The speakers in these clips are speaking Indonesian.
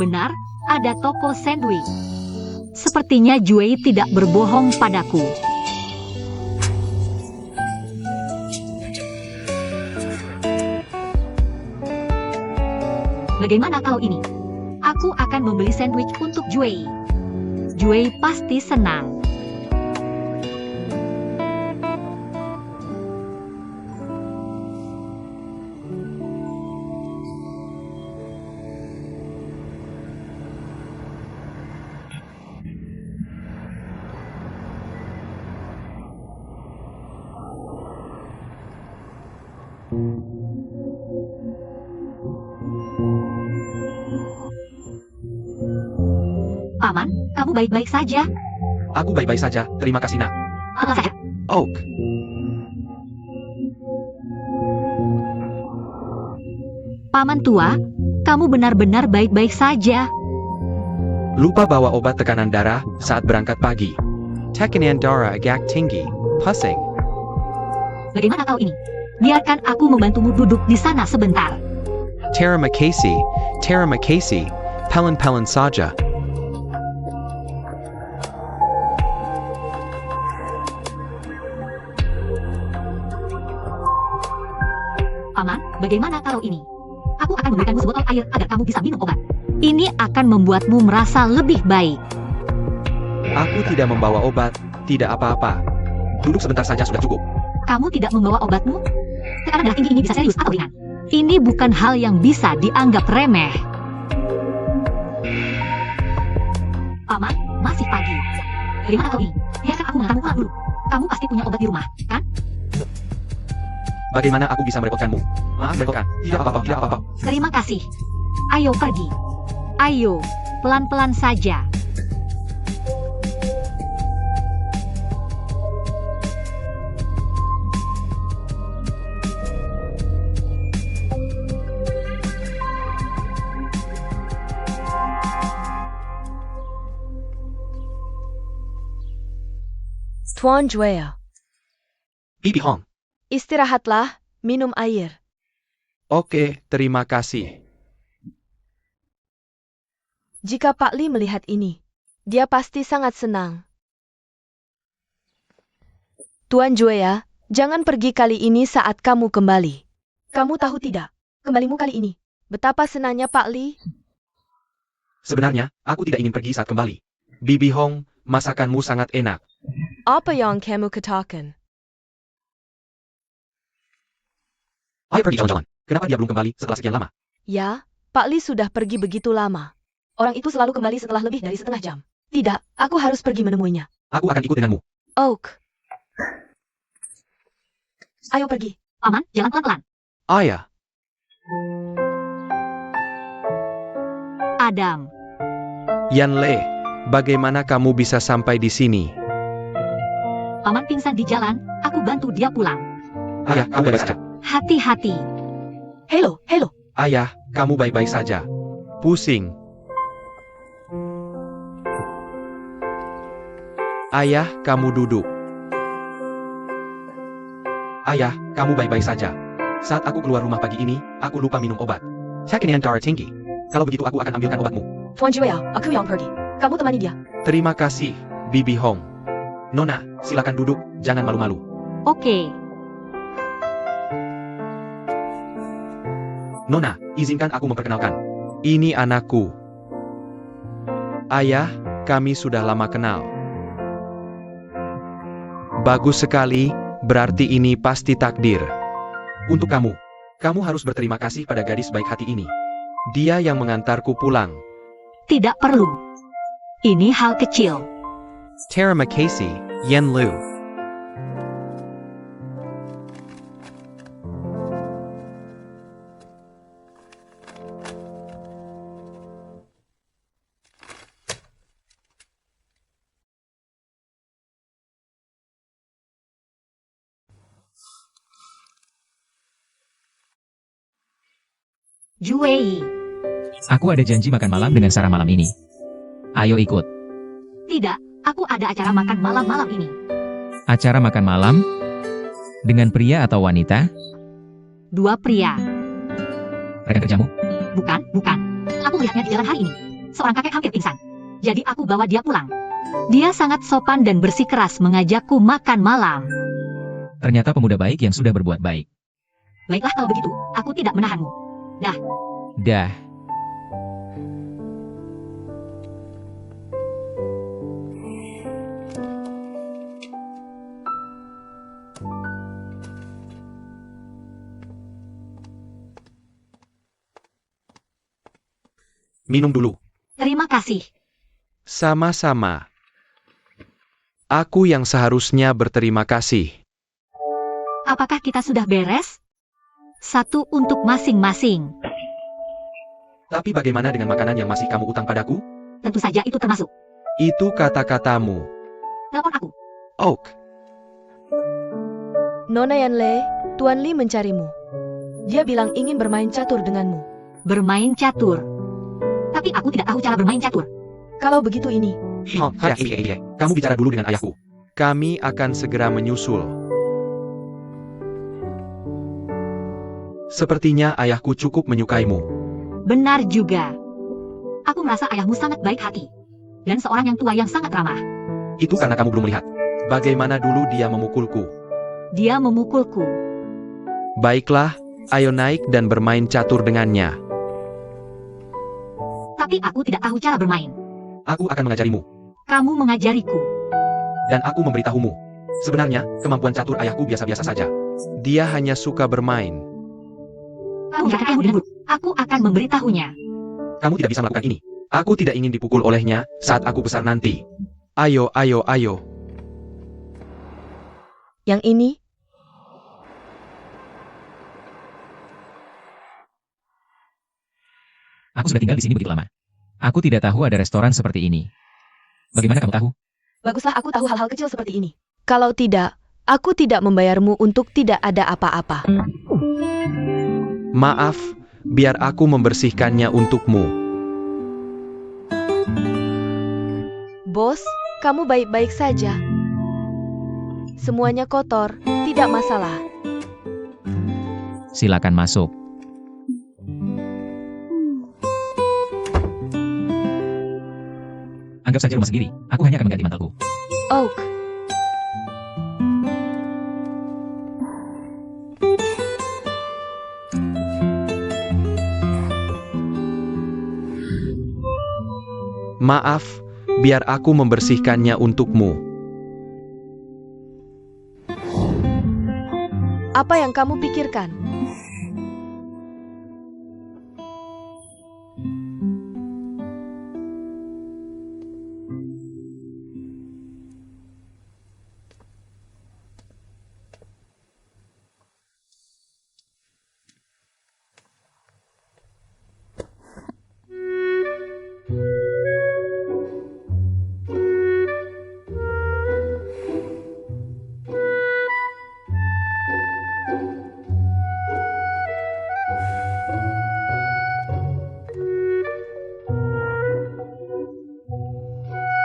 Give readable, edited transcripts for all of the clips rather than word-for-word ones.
Benar, ada toko sandwich. Sepertinya Jue tidak berbohong padaku. Bagaimana kalau ini? Aku akan membeli sandwich untuk Jue. Jue pasti senang. Paman, kamu baik-baik saja? Aku baik-baik saja, terima kasih nak. Saja. Oak, Paman tua, kamu benar-benar baik-baik saja. lupa bawa obat tekanan darah saat berangkat pagi. Tekanan darah agak tinggi, pusing. Bagaimana kau ini? Biarkan aku membantumu duduk di sana sebentar. Terima kasih, pelan-pelan saja. Paman, bagaimana kalau ini? Aku akan memberikanmu sebotol air agar kamu bisa minum obat. Ini akan membuatmu merasa lebih baik. Aku tidak membawa obat, tidak apa-apa. Duduk sebentar saja sudah cukup. Kamu tidak membawa obatmu? Tekanan darah tinggi ini bisa serius atau ringan? Ini bukan hal yang bisa dianggap remeh. Paman, masih pagi. Bagaimana kau ini? Biarkan aku mengantarmu pulang dulu. Kamu pasti punya obat di rumah, kan? Bagaimana aku bisa merepotkanmu? Maaf merepotkan. Tidak apa-apa, tidak apa-apa. Terima kasih. Ayo pergi. Ayo, pelan-pelan saja. Tuan Juea, Bibi Hong. istirahatlah, minum air. Oke, terima kasih. Jika Pak Li melihat ini, dia pasti sangat senang. Tuan Juea, jangan pergi kali ini saat kamu kembali. Kamu tahu tidak, kembalimu kali ini, betapa senangnya Pak Li? Sebenarnya, aku tidak ingin pergi saat kembali. Bibi Hong, masakanmu sangat enak. Apa yang kamu katakan? Ayo pergi jalan-jalan. Kenapa dia belum kembali setelah sekian lama? Ya, Pak Li sudah pergi begitu lama. Orang itu selalu kembali setelah lebih dari setengah jam. Tidak, aku harus pergi menemuinya. Aku akan ikut denganmu. Oak. Ayo pergi. Paman, jangan pelan-pelan. Ayah, Adam, Yan Le, bagaimana kamu bisa sampai di sini? paman pingsan di jalan, aku bantu dia pulang. Ayah, kamu baik-baik saja. Hati-hati. Hello. Ayah, kamu baik-baik saja. Pusing. Ayah, kamu duduk. Ayah, kamu baik-baik saja. Saat aku keluar rumah pagi ini, aku lupa minum obat. Tekanan darah tinggi. Kalau begitu aku akan ambilkan obatmu. Tuan Juea, aku yang pergi. Kamu temani dia. Terima kasih, Bibi Hong. Nona, silakan duduk, jangan malu-malu. Oke. Nona, izinkan aku memperkenalkan. Ini anakku. Ayah, kami sudah lama kenal. Bagus sekali, berarti ini pasti takdir. Untuk kamu, kamu harus berterima kasih pada gadis baik hati ini. Dia yang mengantarku pulang. Tidak perlu. Ini hal kecil. Terima kasih, Yen Lu. Jue. Aku ada janji makan malam dengan Sarah malam ini. Ayo ikut. Tidak, aku ada acara makan malam-malam ini. Acara makan malam? Dengan pria atau wanita? Dua pria. Rekan kerjamu? Bukan. Aku melihatnya di jalan hari ini. seorang kakek hampir pingsan. Jadi aku bawa dia pulang. Dia sangat sopan dan bersikeras mengajakku makan malam. Ternyata pemuda baik yang sudah berbuat baik. Baiklah kalau begitu, aku tidak menahanmu. Dah. Minum dulu. Terima kasih. Sama-sama. Aku yang seharusnya berterima kasih. Apakah kita sudah beres? Satu untuk masing-masing. Tapi bagaimana dengan makanan yang masih kamu utang padaku? Tentu saja itu termasuk. Itu kata-katamu. Telepon aku. Oak. Nona Yanle, Tuan Li mencarimu. Dia bilang ingin bermain catur denganmu. Bermain catur. Tapi aku tidak tahu cara bermain catur. Kalau begitu ini, Oh, iya. Kamu bicara dulu dengan ayahku. Kami akan segera menyusul. Sepertinya ayahku cukup menyukaimu. Benar juga. Aku merasa ayahmu sangat baik hati. Dan seorang yang tua yang sangat ramah. Itu karena kamu belum melihat. Bagaimana dulu dia memukulku. Dia memukulku. Baiklah, ayo naik dan bermain catur dengannya. Tapi aku tidak tahu cara bermain. Aku akan mengajarimu. Kamu mengajariku. Dan aku memberitahumu. Sebenarnya, kemampuan catur ayahku biasa-biasa saja. Dia hanya suka bermain. Kamu jangan ayahmu dengan aku akan memberitahunya. Kamu tidak bisa melakukan ini. Aku tidak ingin dipukul olehnya saat aku besar nanti. Ayo. yang ini, Aku sudah tinggal di sini begitu lama. Aku tidak tahu ada restoran seperti ini. Bagaimana kamu tahu? baguslah aku tahu hal-hal kecil seperti ini. Kalau tidak, aku tidak membayarmu untuk tidak ada apa-apa. Maaf, biar aku membersihkannya untukmu. Bos, kamu baik-baik saja. Semuanya kotor, tidak masalah. Silakan masuk. Anggap saja rumah sendiri. Aku hanya akan mengganti mantelku. Oak, Maaf, biar aku membersihkannya untukmu. apa yang kamu pikirkan?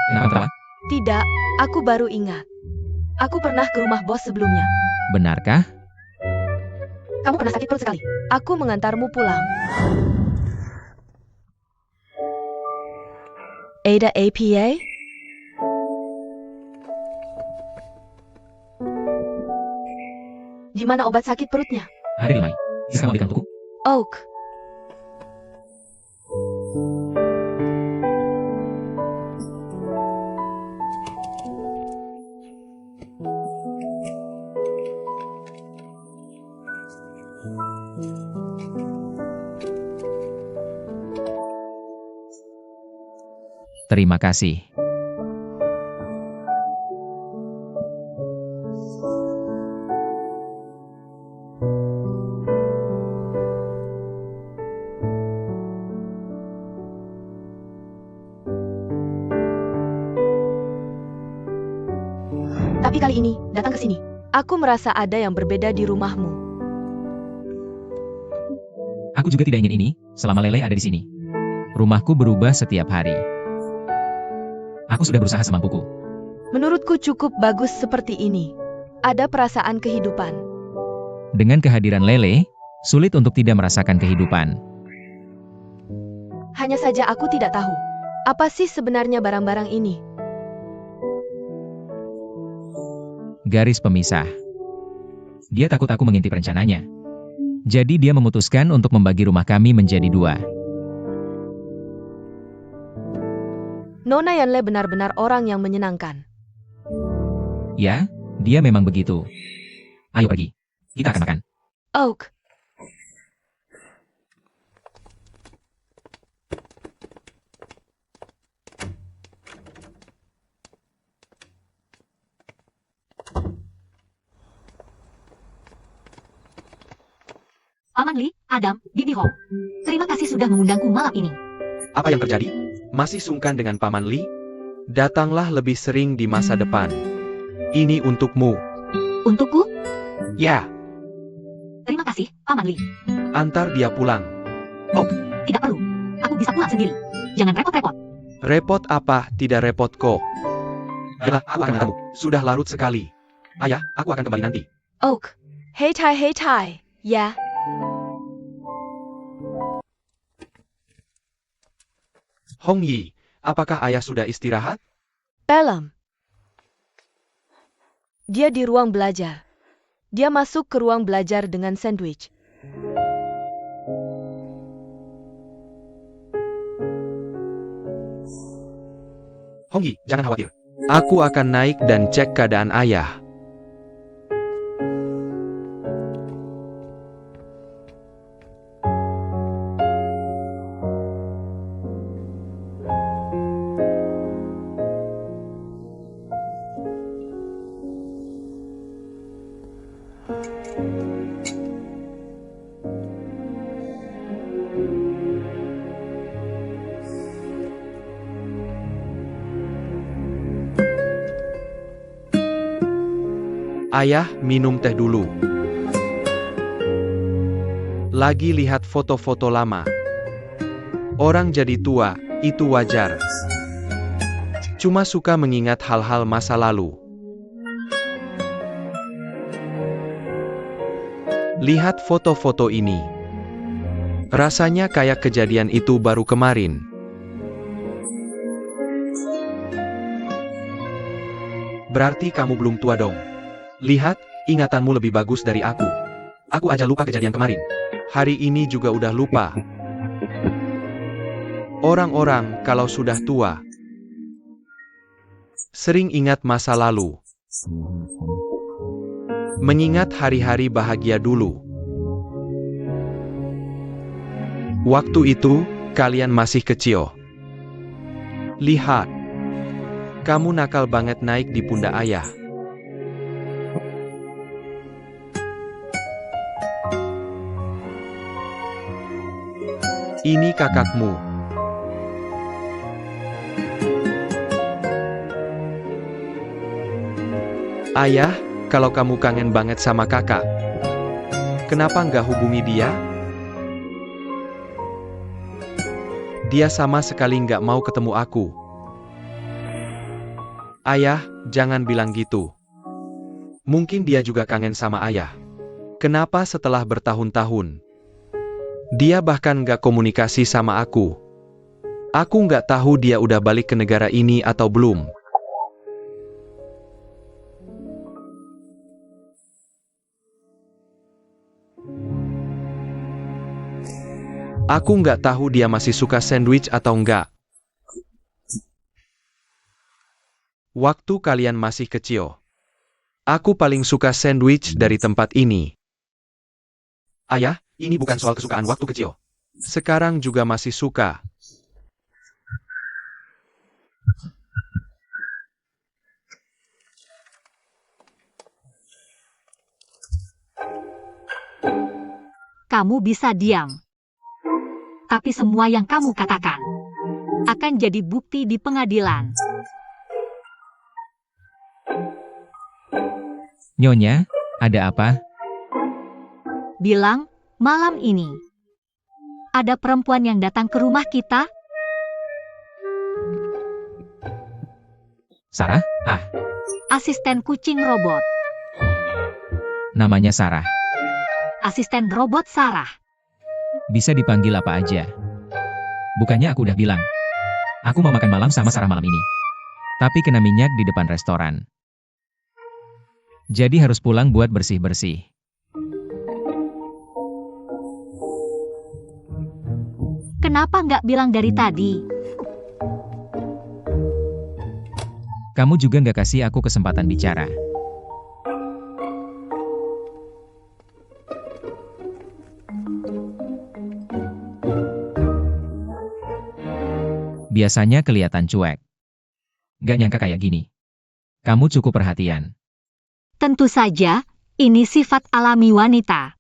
Kenapa terawat? Tidak, aku baru ingat. Aku pernah ke rumah bos sebelumnya. Benarkah? Kamu pernah sakit perut sekali. Aku mengantarmu pulang. Ada APA? Di mana obat sakit perutnya? Ada di Mai. Bisa kamu berikan untukku? Oak, Terima kasih. tapi kali ini, datang ke sini. Aku merasa ada yang berbeda di rumahmu. Aku juga tidak ingin ini, selama Lele ada di sini. Rumahku berubah setiap hari. Aku sudah berusaha semampuku. Menurutku cukup bagus seperti ini. Ada perasaan kehidupan. Dengan kehadiran Lele, sulit untuk tidak merasakan kehidupan. Hanya saja aku tidak tahu. Apa sih sebenarnya barang-barang ini? Garis pemisah. Dia takut aku mengintip rencananya. Jadi dia memutuskan untuk membagi rumah kami menjadi 2. Nona Yanle benar-benar orang yang menyenangkan. Ya, dia memang begitu. Ayo pergi. Kita akan makan. Oak, Paman Li, Adam, Bibi Hong. Terima kasih sudah mengundangku malam ini. Apa yang terjadi? Masih sungkan dengan Paman Li? Datanglah lebih sering di masa depan. Ini untukmu. Untukku, Ya, terima kasih, Paman Li. antar dia pulang. Tidak perlu. Aku bisa pulang sendiri. Jangan repot-repot. Repot apa? Tidak repot kok. Ayolah, aku akan kamu. Sudah larut sekali. Ayah, aku akan kembali nanti. Oak. Hei Tai. Ya, Hong Yi, apakah ayah sudah istirahat? Pelem. Dia di ruang belajar. Dia masuk ke ruang belajar dengan sandwich. Hong Yi, jangan khawatir. Aku akan naik dan cek keadaan ayah. Ayah, minum teh dulu. Lagi lihat foto-foto lama. Orang jadi tua, itu wajar. Cuma suka mengingat hal-hal masa lalu. Lihat foto-foto ini. Rasanya kayak kejadian itu baru kemarin. Berarti kamu belum tua dong. Lihat, ingatanmu lebih bagus dari aku. Aku aja lupa kejadian kemarin. Hari ini juga udah lupa. Orang-orang kalau sudah tua, sering ingat masa lalu. Mengingat hari-hari bahagia dulu. Waktu itu, kalian masih kecil. Lihat. Kamu nakal banget naik di pundak ayah. Ini kakakmu. Ayah, kalau kamu kangen banget sama kakak, kenapa nggak hubungi dia? Dia sama sekali nggak mau ketemu aku. Ayah, jangan bilang gitu. Mungkin dia juga kangen sama ayah. Kenapa setelah bertahun-tahun? Dia bahkan nggak komunikasi sama aku. Aku nggak tahu dia udah balik ke negara ini atau belum. Aku nggak tahu dia masih suka sandwich atau enggak. Waktu kalian masih kecil, aku paling suka sandwich dari tempat ini. Ayah, ini bukan soal kesukaan waktu kecil. Sekarang juga masih suka. Kamu bisa diam. Tapi semua yang kamu katakan akan jadi bukti di pengadilan. Nyonya, ada apa? Bilang, malam ini ada perempuan yang datang ke rumah kita. Sarah? Asisten kucing robot. Namanya Sarah. Asisten robot Sarah. Bisa dipanggil apa aja. Bukannya aku udah bilang. Aku mau makan malam sama Sarah malam ini. Tapi kena minyak di depan restoran. Jadi harus pulang buat bersih-bersih. Kenapa nggak bilang dari tadi? Kamu juga nggak kasih aku kesempatan bicara. Biasanya kelihatan cuek. Gak nyangka kayak gini. Kamu cukup perhatian. Tentu saja, ini sifat alami wanita.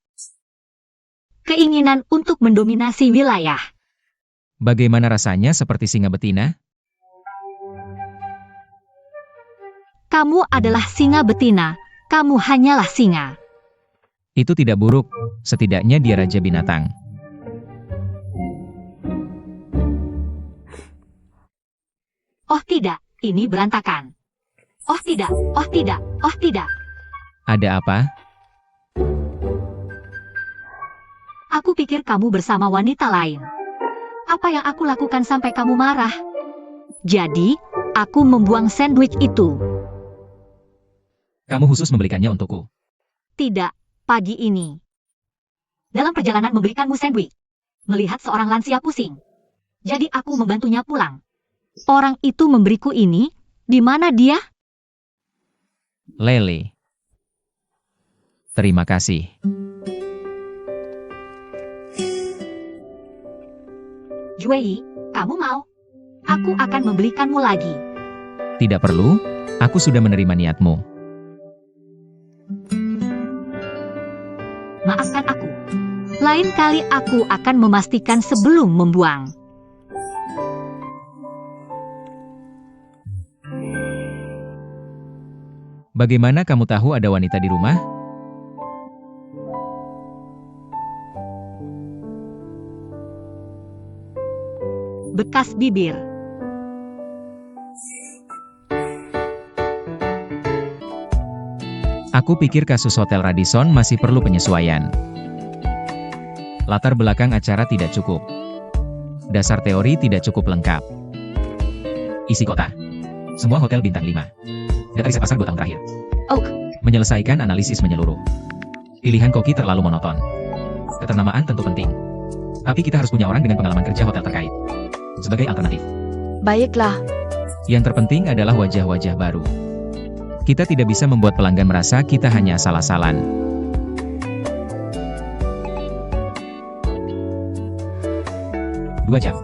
Keinginan untuk mendominasi wilayah. Bagaimana rasanya seperti singa betina? Kamu adalah singa betina, kamu hanyalah singa. Itu tidak buruk, setidaknya dia raja binatang. Oh tidak, ini berantakan. Oh tidak, oh tidak, oh tidak. Ada apa? Aku pikir kamu bersama wanita lain. Apa yang aku lakukan sampai kamu marah? Jadi, aku membuang sandwich itu. Kamu khusus membelikannya untukku. Tidak, pagi ini. Dalam perjalanan memberikanmu sandwich. Melihat seorang lansia pusing. Jadi aku membantunya pulang. Orang itu memberiku ini, di mana dia? Lele. Terima kasih. Jue, kamu mau? Aku akan membelikanmu lagi. Tidak perlu, aku sudah menerima niatmu. Maafkan aku. Lain kali aku akan memastikan sebelum membuang. Bagaimana kamu tahu ada wanita di rumah? Bekas bibir. Aku pikir kasus Hotel Radisson masih perlu penyesuaian. Latar belakang acara tidak cukup. Dasar teori tidak cukup lengkap. Isi kota. Semua hotel bintang 5. Data riset pasar 2 tahun terakhir. Oak. Menyelesaikan analisis menyeluruh. Pilihan koki terlalu monoton. Keternamaan tentu penting. Tapi kita harus punya orang dengan pengalaman kerja hotel terkait. Sebagai alternatif. Baiklah. Yang terpenting adalah wajah-wajah baru. Kita tidak bisa membuat pelanggan merasa kita hanya asal-asalan. Dua jam.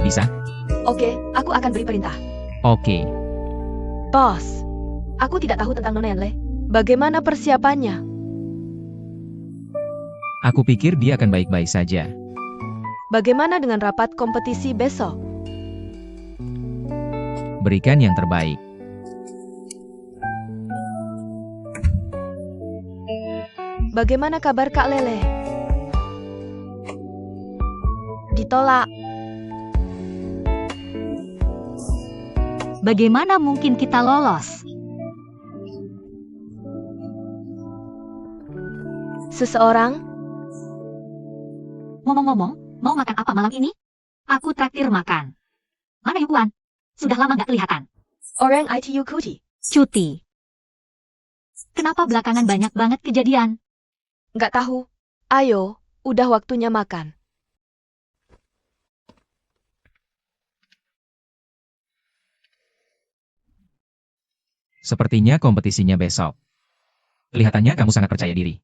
Bisa? Oke, aku akan beri perintah. Oke. Bos, aku tidak tahu tentang Nona Enle. Bagaimana persiapannya? Aku pikir dia akan baik-baik saja. Bagaimana dengan rapat kompetisi besok? Berikan yang terbaik. Bagaimana kabar Kak Lele? Ditolak. Bagaimana mungkin kita lolos? Seseorang? Ngomong-ngomong, mau makan apa malam ini? Aku traktir makan. Mana Yuan? Sudah lama nggak kelihatan. Orang ITU Kuti. Cuti. Kenapa belakangan banyak banget kejadian? Nggak tahu. Ayo, udah waktunya makan. Sepertinya kompetisinya besok. Kelihatannya kamu sangat percaya diri.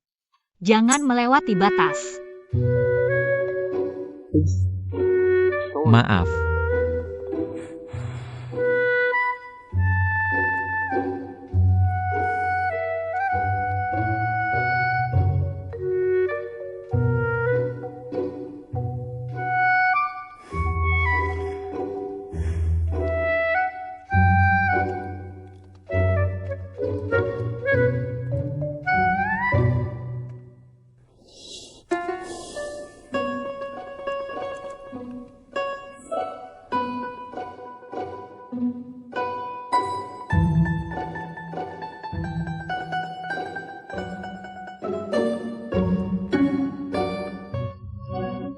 Jangan melewati batas. Maaf.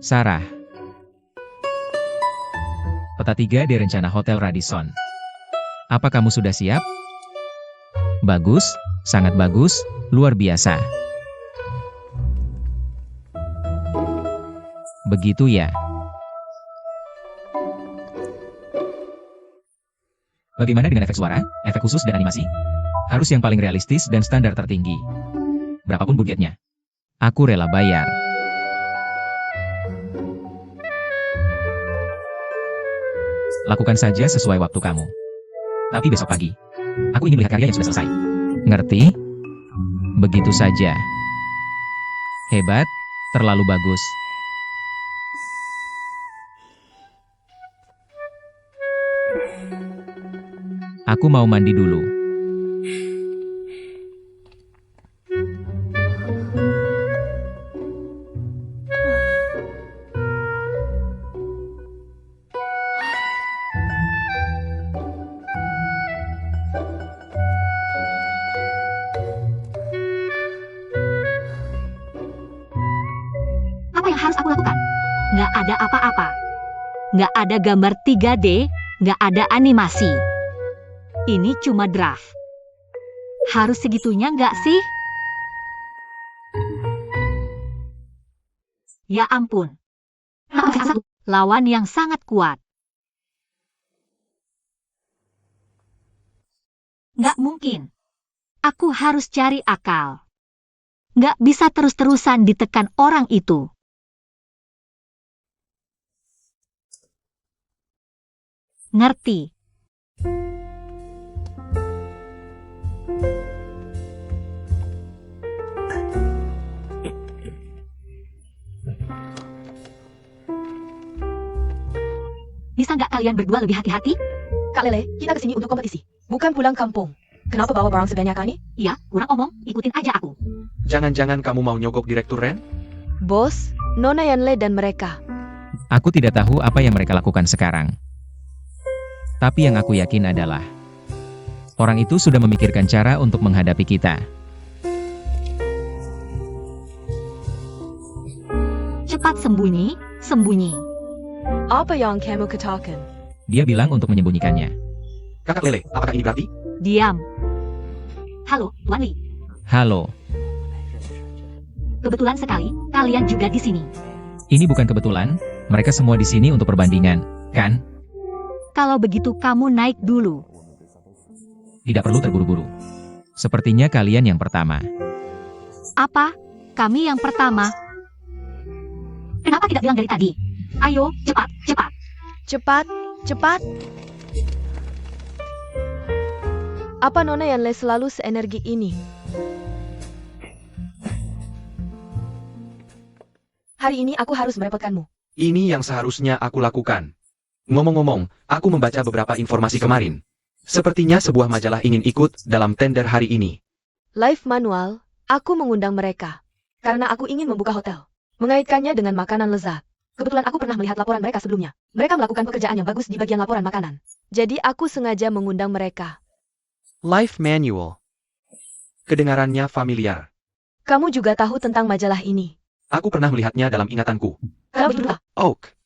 Sarah. Kota 3D Rencana Hotel Radisson. Apa kamu sudah siap? Bagus, sangat bagus, luar biasa. Begitu ya. Bagaimana dengan efek suara, efek khusus dan animasi? Harus yang paling realistis dan standar tertinggi. Berapapun budgetnya. Aku rela bayar. Lakukan saja sesuai waktu kamu. Tapi besok pagi. Aku ingin melihat karya yang sudah selesai. Ngerti? Begitu saja. Hebat, terlalu bagus. Aku mau mandi dulu. Apa yang harus aku lakukan? Nggak ada apa-apa. Nggak ada gambar 3D, nggak ada animasi. Ini cuma draft. Harus segitunya nggak sih? Ya ampun. Lawan yang sangat kuat. Nggak mungkin. Aku harus cari akal. Nggak bisa terus-terusan ditekan orang itu. Ngerti? Bisa nggak kalian berdua lebih hati-hati? Kak Lele, kita kesini untuk kompetisi, bukan pulang kampung. Kenapa bawa barang sebanyak ini? Iya, kurang omong, ikutin aja aku. Jangan-jangan kamu mau nyogok Direktur Ren? Bos, Nona Yanle dan mereka. Aku tidak tahu apa yang mereka lakukan sekarang. Tapi yang aku yakin adalah orang itu sudah memikirkan cara untuk menghadapi kita. Cepat sembunyi, sembunyi. Apa yang kamu katakan? Dia bilang untuk menyembunyikannya. Kakak Lele, apakah ini berarti? Diam. Halo, Tuan Li. Halo, Kebetulan sekali, kalian juga di sini. ini bukan kebetulan, mereka semua di sini untuk perbandingan, kan? Kalau begitu kamu naik dulu. Tidak perlu terburu-buru. Sepertinya kalian yang pertama. Apa? Kami yang pertama. Kenapa tidak bilang dari tadi? Ayo, cepat, cepat. Cepat, cepat. Apa Nona Yanle selalu seenergi ini? Hari ini aku harus merepotkanmu. Ini yang seharusnya aku lakukan. Ngomong-ngomong, aku membaca beberapa informasi kemarin. Sepertinya sebuah majalah ingin ikut dalam tender hari ini. Live manual, aku mengundang mereka. Karena aku ingin membuka hotel. Mengaitkannya dengan makanan lezat. Kebetulan aku pernah melihat laporan mereka sebelumnya. Mereka melakukan pekerjaan yang bagus di bagian laporan makanan. Jadi aku sengaja mengundang mereka. Life Manual. Kedengarannya familiar. Kamu juga tahu tentang majalah ini. Aku pernah melihatnya dalam ingatanku. Kalau begitu, Oak.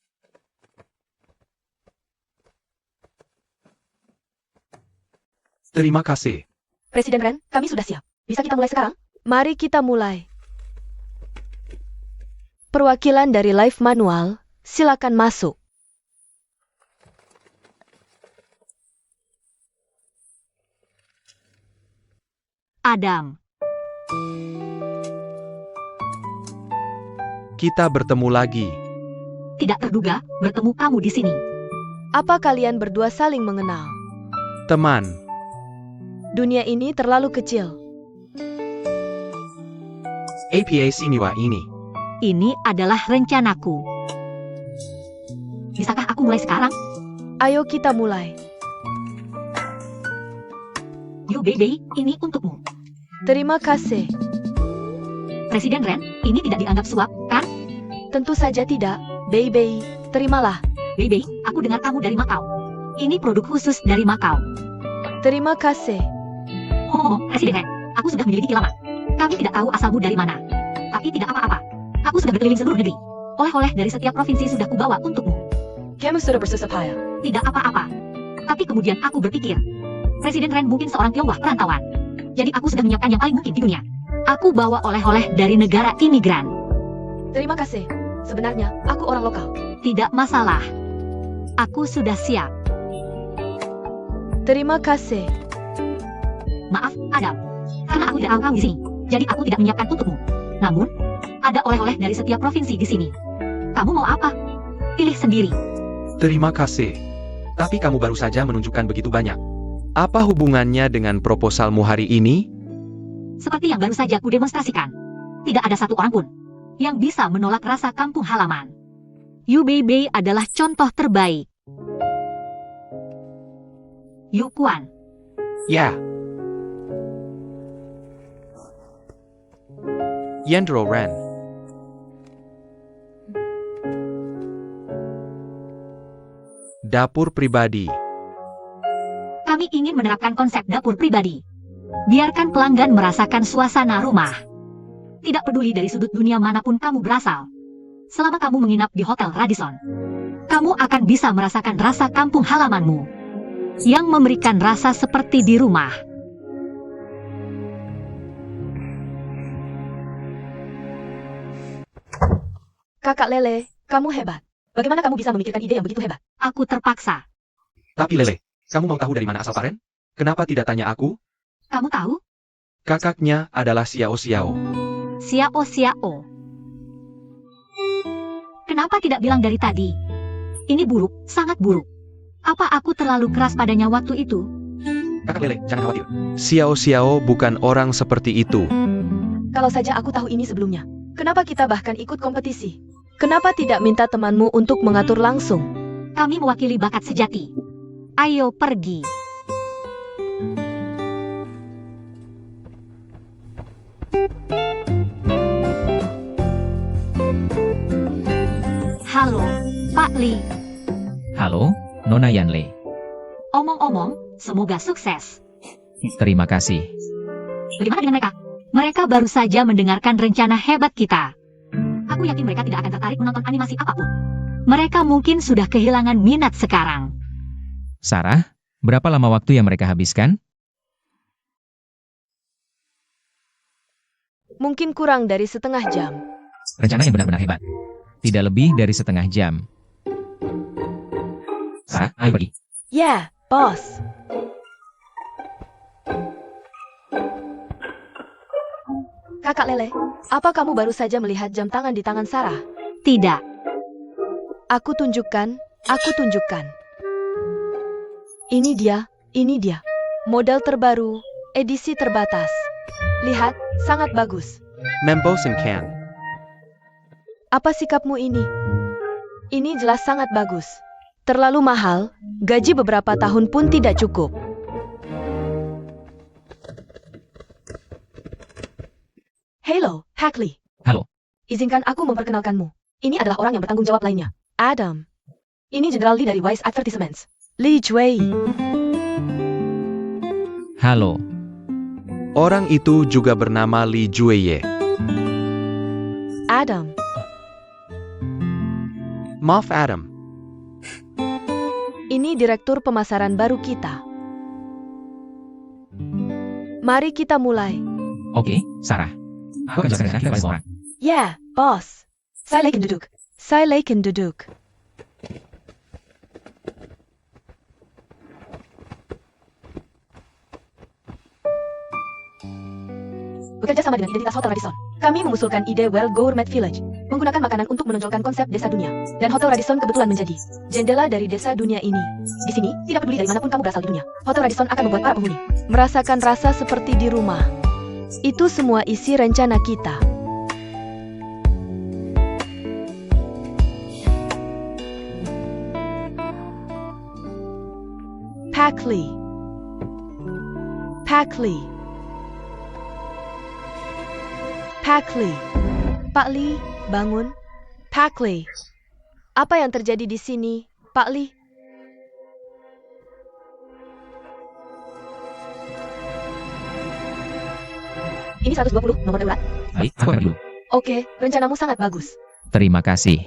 Terima kasih. Presiden Ren, kami sudah siap. Bisa kita mulai sekarang? Mari kita mulai. Perwakilan dari Live Manual, silakan masuk. Adam. Kita bertemu lagi. Tidak terduga, bertemu kamu di sini. Apa kalian berdua saling mengenal? Teman. Dunia ini terlalu kecil. APA Siniwa ini. Ini adalah rencanaku. Bisakah aku mulai sekarang? Ayo kita mulai. You baby, ini untukmu. Terima kasih. Presiden Ren, ini tidak dianggap suap, kan? Tentu saja tidak, baby. Terimalah. Baby, aku dengar kamu dari Makau. Ini produk khusus dari Makau. Terima kasih. Oh, Presiden Ren, aku sudah menyelidiki lama. Kami tidak tahu asalmu dari mana. Tapi tidak apa-apa. Aku sudah berkeliling seluruh negeri. Oleh-oleh dari setiap provinsi sudah kubawa untukmu. Kamu sudah bersusah payah. Tidak apa-apa. Tapi kemudian aku berpikir, Presiden Ren mungkin seorang Tionghoa perantauan. Jadi aku sudah menyiapkan yang paling mungkin di dunia. Aku bawa oleh-oleh dari negara imigran. Terima kasih. Sebenarnya, aku orang lokal. Tidak masalah. Aku sudah siap. Terima kasih. Maaf, Adam. Karena aku tidak tahu di sini. Jadi aku tidak menyiapkan untukmu. Namun, ada oleh-oleh dari setiap provinsi di sini. Kamu mau apa? Pilih sendiri. Terima kasih. Tapi kamu baru saja menunjukkan begitu banyak. Apa hubungannya dengan proposalmu hari ini? Seperti yang baru saja aku demonstrasikan. Tidak ada satu orang pun yang bisa menolak rasa kampung halaman. Yu Bei adalah contoh terbaik. Yu Kuan. Ya. Yendro Ren. Dapur pribadi. Kami ingin menerapkan konsep dapur pribadi. Biarkan pelanggan merasakan suasana rumah. Tidak peduli dari sudut dunia manapun kamu berasal. Selama kamu menginap di Hotel Radisson, kamu akan bisa merasakan rasa kampung halamanmu yang memberikan rasa seperti di rumah. Kakak Lele, kamu hebat. Bagaimana kamu bisa memikirkan ide yang begitu hebat? Aku terpaksa. Tapi Lele, kamu mau tahu dari mana asal Paren? Kenapa tidak tanya aku? Kamu tahu? Kakaknya adalah Xiao Xiao. Xiao. Kenapa tidak bilang dari tadi? Ini buruk, sangat buruk. Apa aku terlalu keras padanya waktu itu? Kakak Lele, jangan khawatir. Xiao Xiao bukan orang seperti itu. Kalau saja aku tahu ini sebelumnya. Kenapa kita bahkan ikut kompetisi? Kenapa tidak minta temanmu untuk mengatur langsung? Kami mewakili bakat sejati. Ayo pergi. Halo, Pak Li. Halo, Nona Yanle. Omong-omong, semoga sukses. Terima kasih. Bagaimana dengan mereka? Mereka baru saja mendengarkan rencana hebat kita. Aku yakin mereka tidak akan tertarik menonton animasi apapun. Mereka mungkin sudah kehilangan minat sekarang. Sarah, berapa lama waktu yang mereka habiskan? Mungkin kurang dari setengah jam. Rencana yang benar-benar hebat. Tidak lebih dari setengah jam. Sarah, ayo pergi. Ya, bos. Kakak Lele, apa kamu baru saja melihat jam tangan di tangan Sarah? Tidak. Aku tunjukkan. Ini dia. Model terbaru, edisi terbatas. Lihat, sangat bagus. Membosen Can. Apa sikapmu ini? Ini jelas sangat bagus. Terlalu mahal, gaji beberapa tahun pun tidak cukup. Halo, Hackley. Halo. Izinkan aku memperkenalkanmu. Ini adalah orang yang bertanggung jawab lainnya. Adam. Ini Jenderal Lee dari Wise Advertisements. Li Jue. Halo. Orang itu juga bernama Li Jueye. Adam. Maaf Adam. Ini Direktur Pemasaran baru kita. Mari kita mulai. Oke, Sarah. Aku akan jelaskan kita pada semua orang. Ya, bos. Silakan duduk. Bekerja sama dengan identitas Hotel Radisson, kami mengusulkan ide Well Gourmet Village, menggunakan makanan untuk menonjolkan konsep desa dunia. Dan Hotel Radisson kebetulan menjadi jendela dari desa dunia ini. Di sini, tidak peduli dari manapun kamu berasal di dunia, Hotel Radisson akan membuat para penghuni merasakan rasa seperti di rumah. Itu semua isi rencana kita. Pak Lee. Pak Lee, bangun. Pak Lee. Apa yang terjadi di sini, Pak Lee? Ini 120, nomor darurat. Baik, aku akan dulu. Oke, rencanamu sangat bagus. Terima kasih.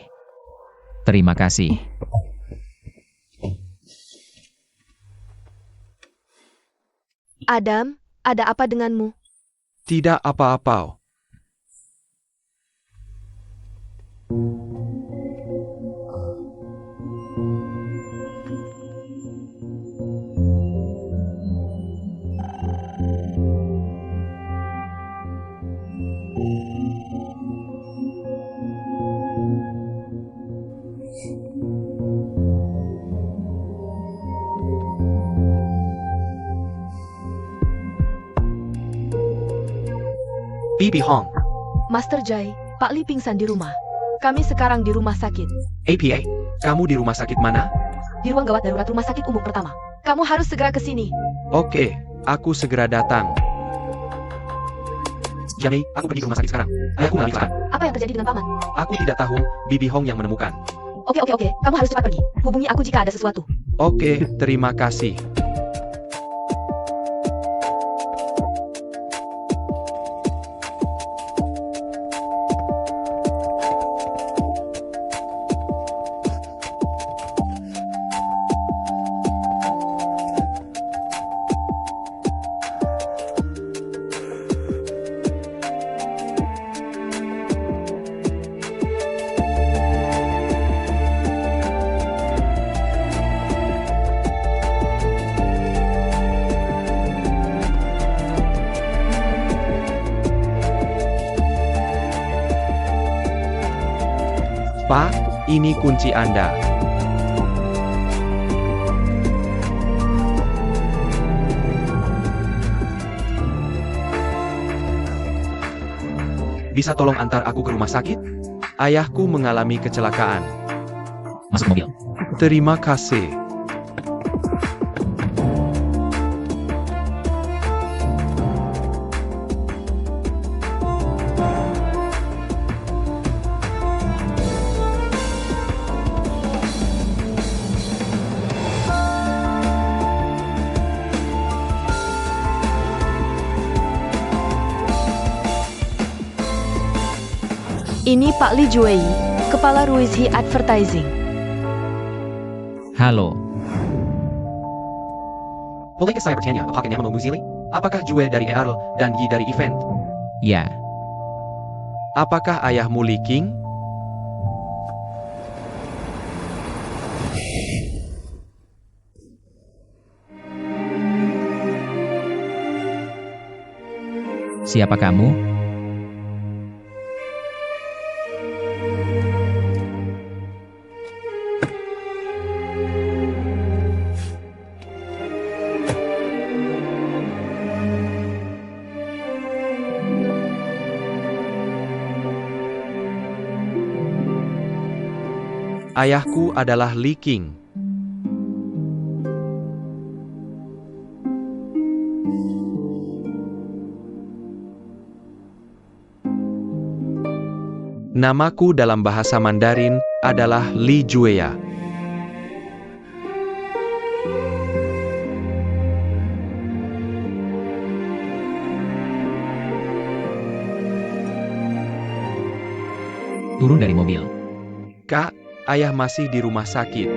Adam, ada apa denganmu? Tidak apa-apa. Bibi Hong, Master Jai, Pak Li pingsan di rumah. Kami sekarang di rumah sakit. APA, kamu di rumah sakit mana? Di ruang gawat darurat rumah sakit umum pertama. Kamu harus segera ke sini. Oke, aku segera datang. Jani, aku pergi ke rumah sakit sekarang. Ayahku mengalami kecelakaan. Apa yang terjadi dengan paman? Aku tidak tahu, Bibi Hong yang menemukan. Oke. Kamu harus cepat pergi. Hubungi aku jika ada sesuatu. Oke, terima kasih. Pak, ini kunci Anda. Bisa tolong antar aku ke rumah sakit? Ayahku mengalami kecelakaan. Masuk mobil. Terima kasih. Ini Pak Li Juwei, Kepala Ruizhi Advertising. Halo, Bolehkah saya bertanya, apakah nama Muzili? Apakah Jue dari Earl dan Yi dari Event? ya, Apakah ayahmu Li King? siapa kamu? Ayahku adalah Li King. Namaku dalam bahasa Mandarin adalah Li Jueya. Turun dari mobil. Kak, ayah masih di rumah sakit.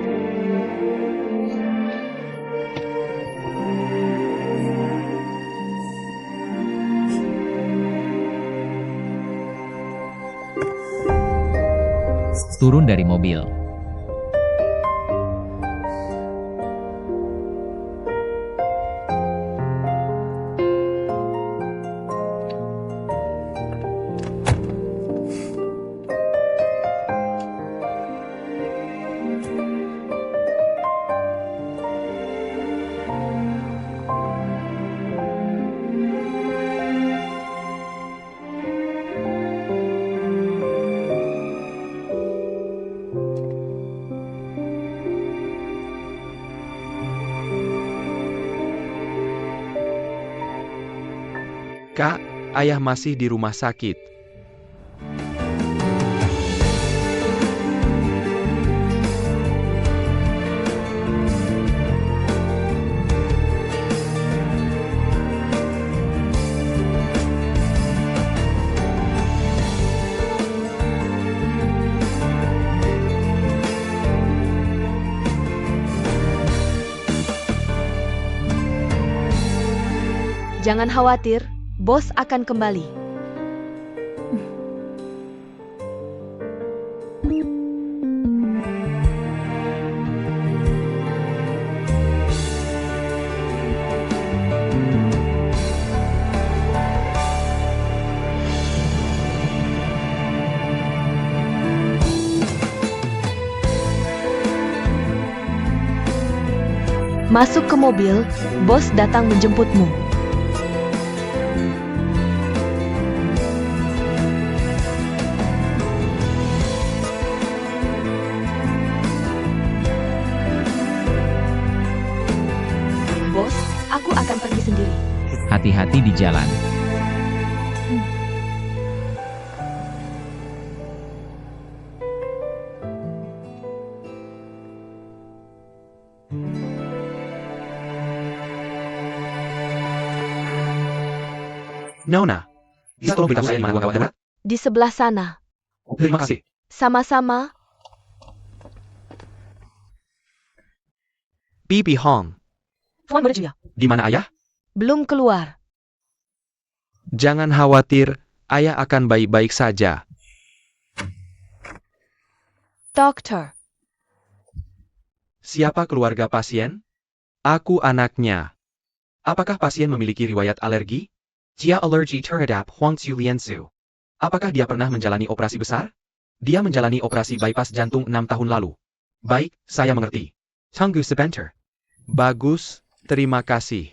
Turun dari mobil. Kak, ayah masih di rumah sakit. Jangan khawatir, bos akan kembali. Masuk ke mobil, bos datang menjemputmu. Bos, aku akan pergi sendiri. Hati-hati di jalan. Nona, bisa tolong beritahu saya di mana gawat darurat? Di sebelah sana. Terima kasih. Sama-sama. Bibi Hong, Tuan Berjuya. di mana ayah? Belum keluar. Jangan khawatir, ayah akan baik-baik saja. Dokter. Siapa keluarga pasien? Aku anaknya. Apakah pasien memiliki riwayat alergi? Dia alergi terhadap Huang Liansu. Apakah dia pernah menjalani operasi besar? Dia menjalani operasi bypass jantung 6 tahun lalu. Baik, saya mengerti. Tunggu sebentar. Bagus, terima kasih.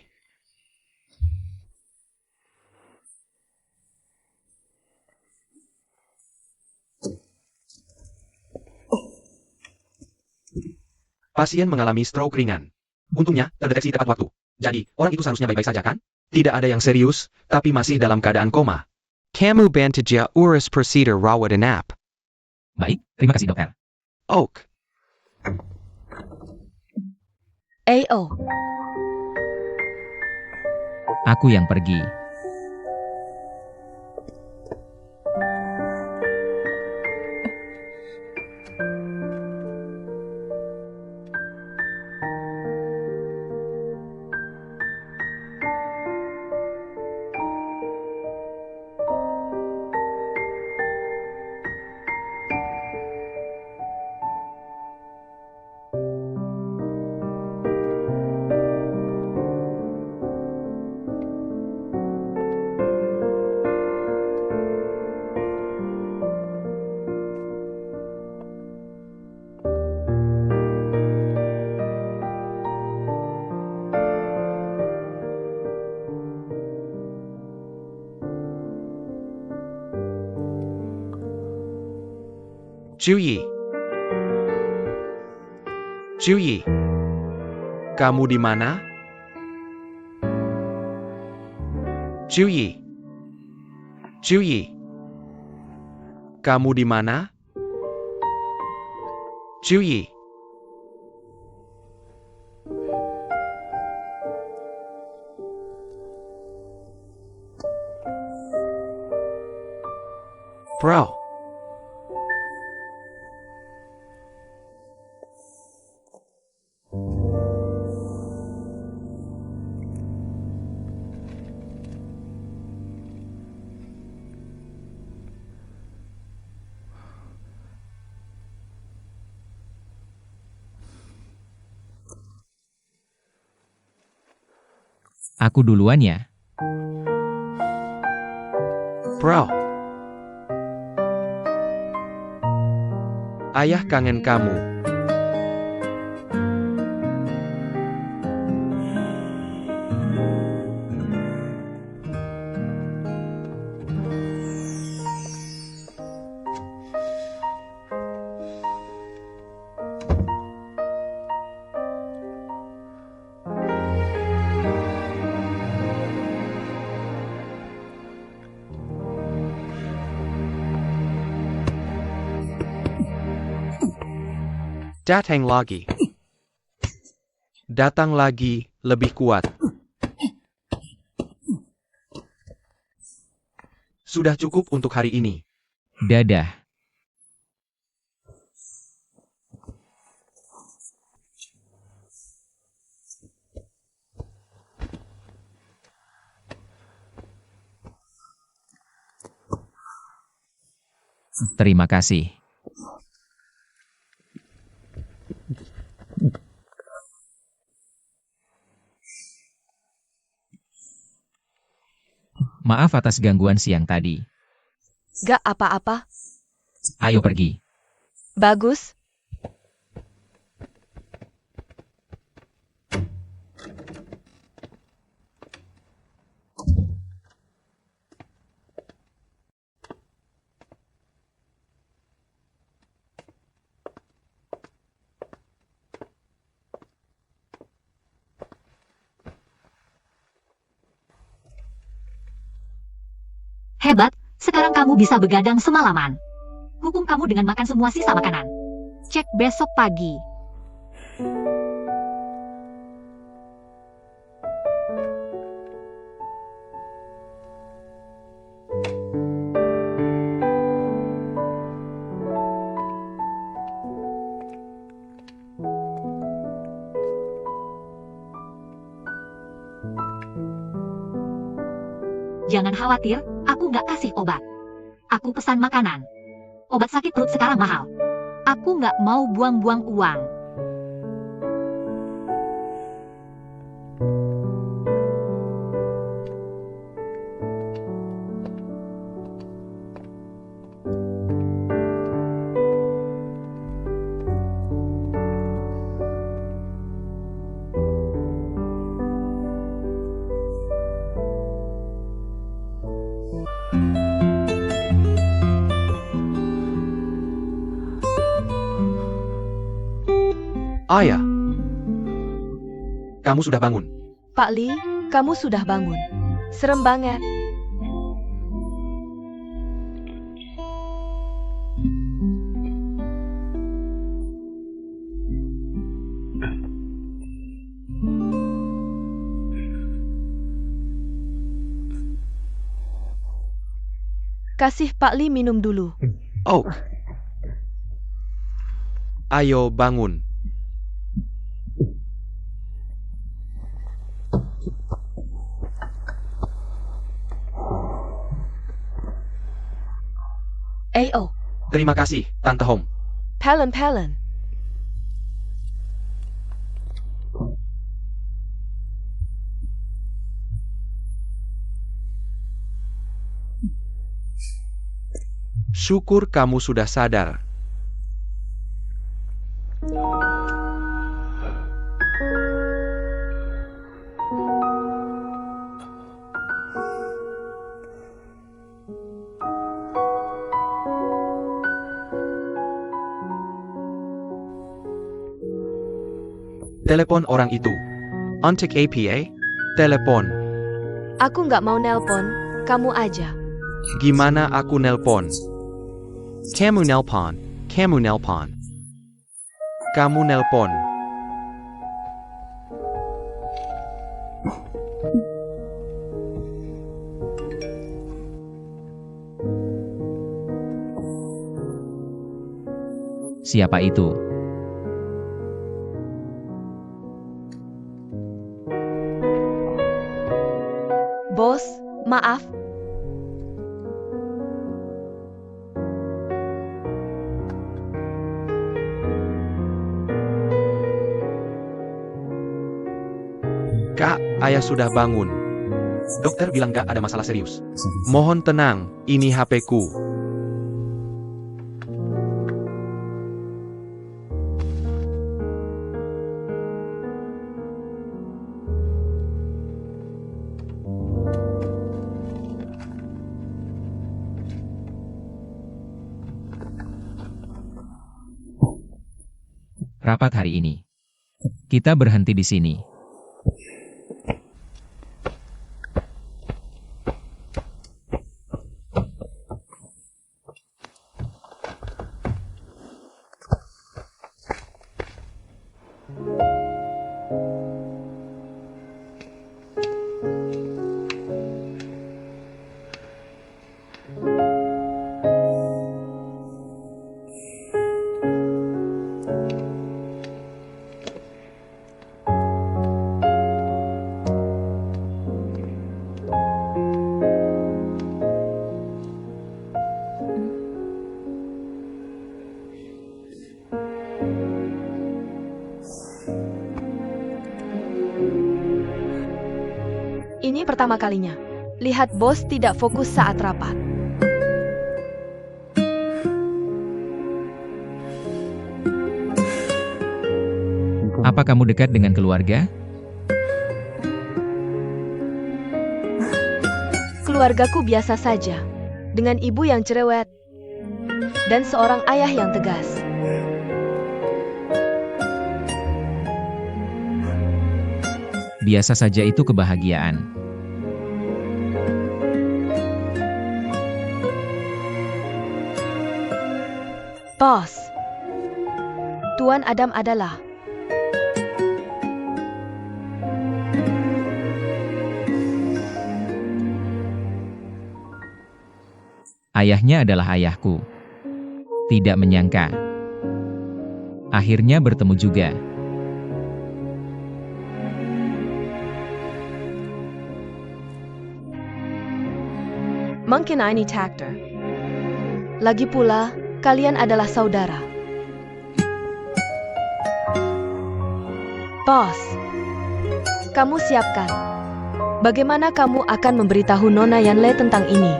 Pasien mengalami stroke ringan. Untungnya, terdeteksi tepat waktu. Jadi, orang itu seharusnya baik-baik saja kan? Tidak ada yang serius, tapi masih dalam keadaan koma. Kamu bantuja urus prosedur rawat inap. Baik, terima kasih dokter. Oak. AO. Aku yang pergi. Juyi. Juyi. Kamu di mana? Juyi. Juyi. Kamu di mana? Juyi. Bro. Aku duluan ya. Bro. Ayah kangen kamu. Datang lagi. Datang lagi, lebih kuat. Sudah cukup untuk hari ini. Dadah. Terima kasih. Maaf atas gangguan siang tadi. Gak apa-apa. Ayo pergi. Bagus. Hebat, sekarang kamu bisa begadang semalaman. Hukum kamu dengan makan semua sisa makanan. Cek besok pagi. Jangan khawatir, aku nggak kasih obat. Aku pesan makanan. Obat sakit perut sekarang mahal. Aku nggak mau buang-buang uang. Ayah, kamu sudah bangun. Pak Lee, kamu sudah bangun. Serem banget. Kasih Pak Lee minum dulu. Oh. Ayo bangun. Oh. Terima kasih, Tante Hom. Pelen. Syukur kamu sudah sadar. Telepon orang itu. Untuk APA? Telepon. Aku nggak mau nelpon, kamu aja. Gimana aku nelpon? Kamu nelpon. Kamu nelpon. Kamu nelpon. Siapa itu? Bos, maaf. Kak, ayah sudah bangun. Dokter bilang gak ada masalah serius. Mohon tenang, ini HP-ku. Rapat hari ini. Kita berhenti di sini. pertama kalinya. Lihat bos tidak fokus saat rapat. Apa kamu dekat dengan keluarga? Keluargaku biasa saja, dengan ibu yang cerewet dan seorang ayah yang tegas. Biasa saja itu kebahagiaan. Bos, Tuan Adam adalah Ayahnya adalah ayahku. Tidak menyangka. Akhirnya bertemu juga. mungkin ini takdir. Lagi pula, kalian adalah saudara. Bos, kamu siapkan. Bagaimana kamu akan memberitahu Nona Yanle tentang ini?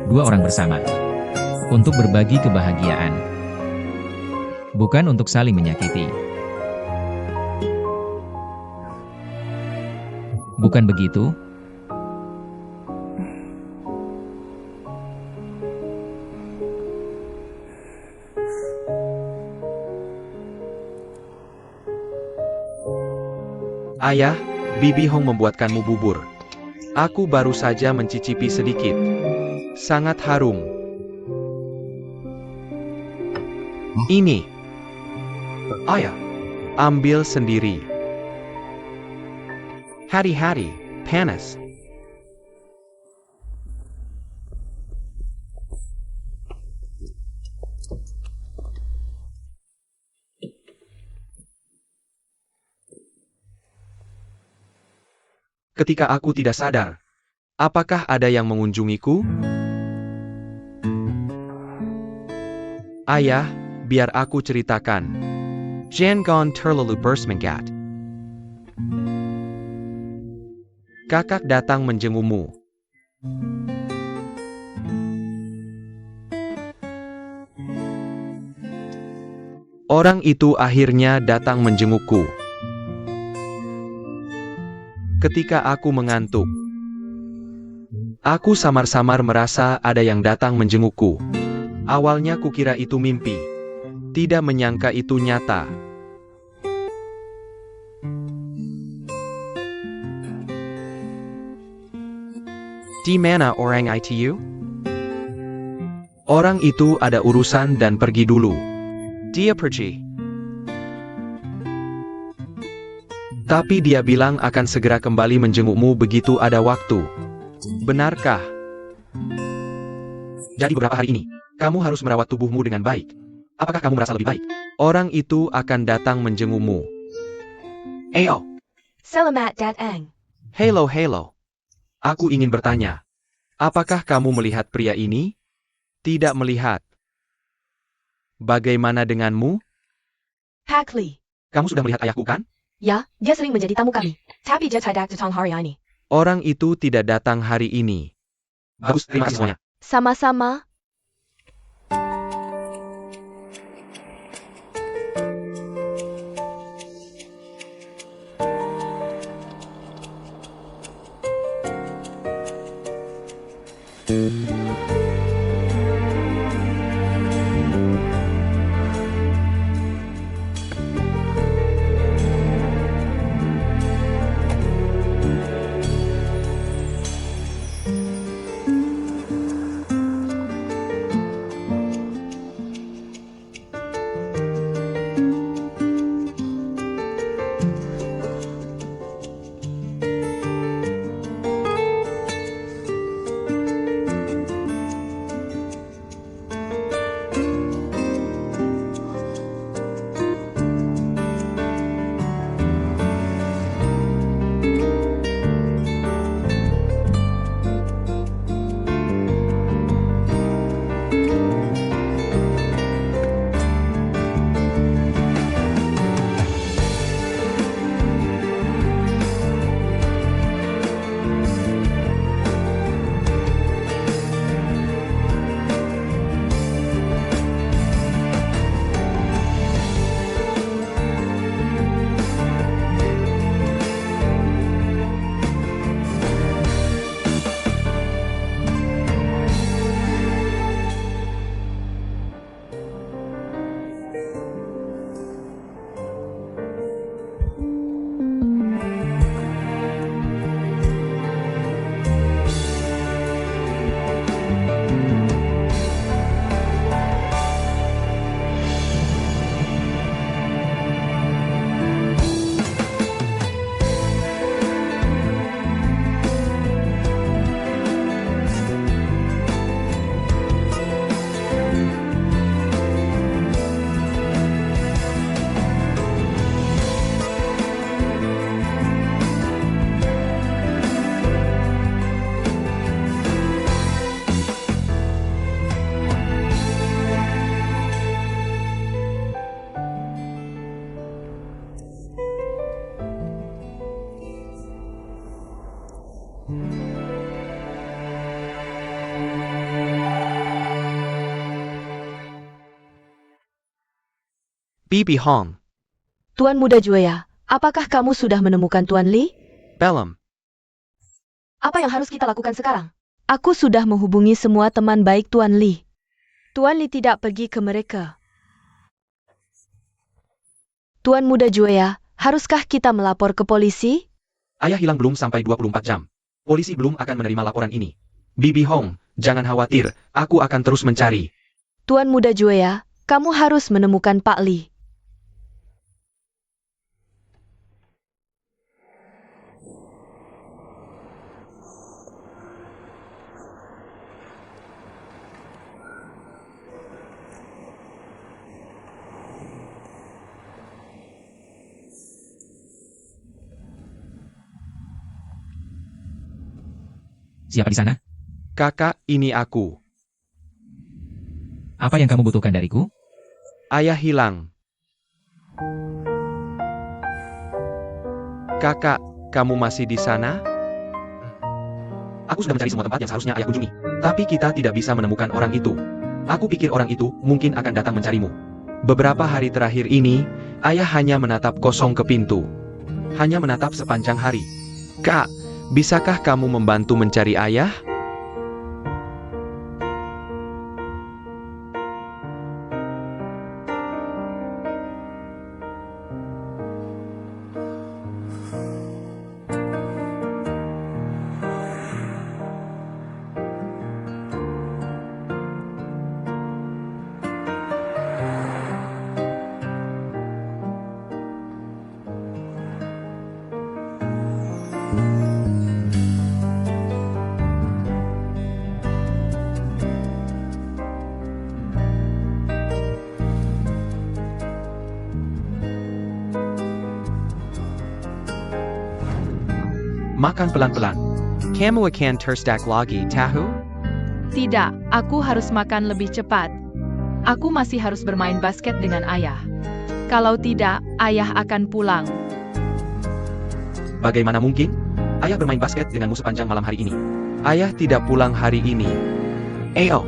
Dua orang bersama. Untuk berbagi kebahagiaan. Bukan untuk saling menyakiti. Bukan begitu? Ayah, Bibi Hong membuatkanmu bubur. Aku baru saja mencicipi sedikit. Sangat harum. Ini. Ayah, ambil sendiri. Hari-hari, panas. Ketika aku tidak sadar, apakah ada yang mengunjungiku? Ayah, biar aku ceritakan. Jangan terlalu bersemangat. Kakak datang menjengukmu. Orang itu akhirnya datang menjengukku. Ketika aku mengantuk, aku samar-samar merasa ada yang datang menjengukku. Awalnya kukira itu mimpi. Tidak menyangka itu nyata. Di mana orang itu? Orang itu ada urusan dan pergi dulu. Dia pergi. Tapi dia bilang akan segera kembali menjengukmu begitu ada waktu. Benarkah? Jadi beberapa hari ini, kamu harus merawat tubuhmu dengan baik. Apakah kamu merasa lebih baik? Orang itu akan datang menjengukmu. Ayo. Selamat datang. Hello. Aku ingin bertanya. Apakah kamu melihat pria ini? Tidak melihat. Bagaimana denganmu? Pak Lee. Kamu sudah melihat ayahku kan? Ya, dia sering menjadi tamu kami. Tapi dia tidak datang hari ini. Orang itu tidak datang hari ini. Bagus, terima kasih semuanya. Sama-sama. Bibi Hong, Tuan Muda Juea, apakah kamu sudah menemukan Tuan Li? belum. Apa yang harus kita lakukan sekarang? Aku sudah menghubungi semua teman baik Tuan Li. Tuan Li tidak pergi ke mereka. Tuan Muda Juea, haruskah kita melapor ke polisi? Ayah hilang belum sampai 24 jam. Polisi belum akan menerima laporan ini. Bibi Hong, jangan khawatir, aku akan terus mencari. Tuan Muda Juea, kamu harus menemukan Pak Li. Siapa di sana? Kakak, ini aku. Apa yang kamu butuhkan dariku? Ayah hilang. Kakak, kamu masih di sana? Aku sudah mencari semua tempat yang seharusnya ayah kunjungi. Tapi kita tidak bisa menemukan orang itu. Aku pikir orang itu mungkin akan datang mencarimu. Beberapa hari terakhir ini, ayah hanya menatap kosong ke pintu. Hanya menatap sepanjang hari. Kak, bisakah kamu membantu mencari ayah? Makan pelan-pelan. Kamu akan tersedak lagi, tahu? Tidak, aku harus makan lebih cepat. Aku masih harus bermain basket dengan ayah. Kalau tidak, ayah akan pulang. Bagaimana mungkin? Ayah bermain basket denganmu sepanjang malam hari ini. Ayah tidak pulang hari ini. Ayo.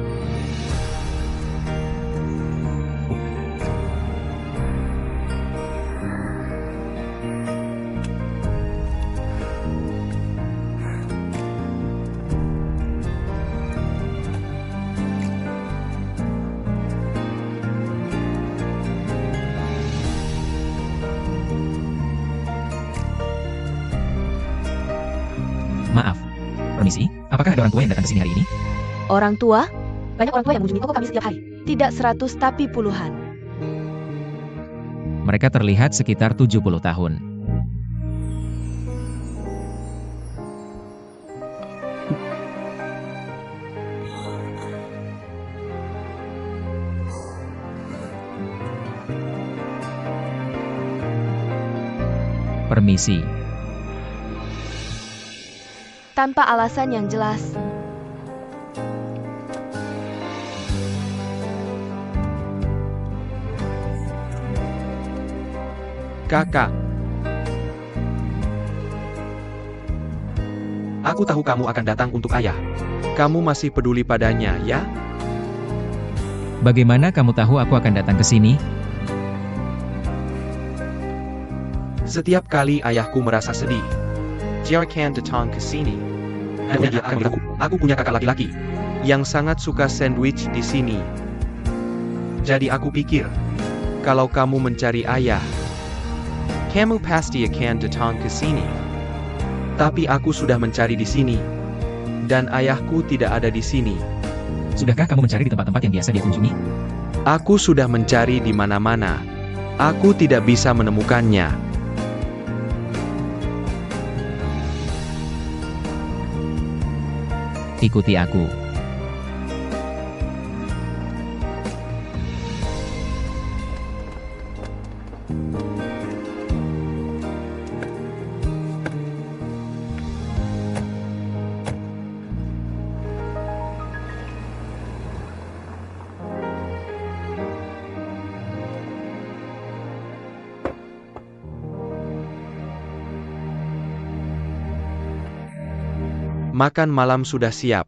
Maaf. Permisi, apakah ada orang tua yang datang ke sini hari ini? Orang tua? Banyak orang tua yang mengunjungi toko kami setiap hari. Tidak 100 tapi puluhan. Mereka terlihat sekitar 70 tahun. Permisi. Tanpa alasan yang jelas. Kakak. Aku tahu kamu akan datang untuk ayah. Kamu masih peduli padanya, ya? Bagaimana kamu tahu aku akan datang ke sini? Setiap kali ayahku merasa sedih, dia akan datang ke sini. Dan dia akan beritahu, aku punya kakak laki-laki yang sangat suka sandwich di sini. Jadi aku pikir, kalau kamu mencari ayah, kamu pasti akan datang ke sini. Tapi aku sudah mencari di sini, dan ayahku tidak ada di sini. Sudahkah kamu mencari di tempat-tempat yang biasa dia kunjungi? Aku sudah mencari di mana-mana. Aku tidak bisa menemukannya. Ikuti aku. Makan malam sudah siap.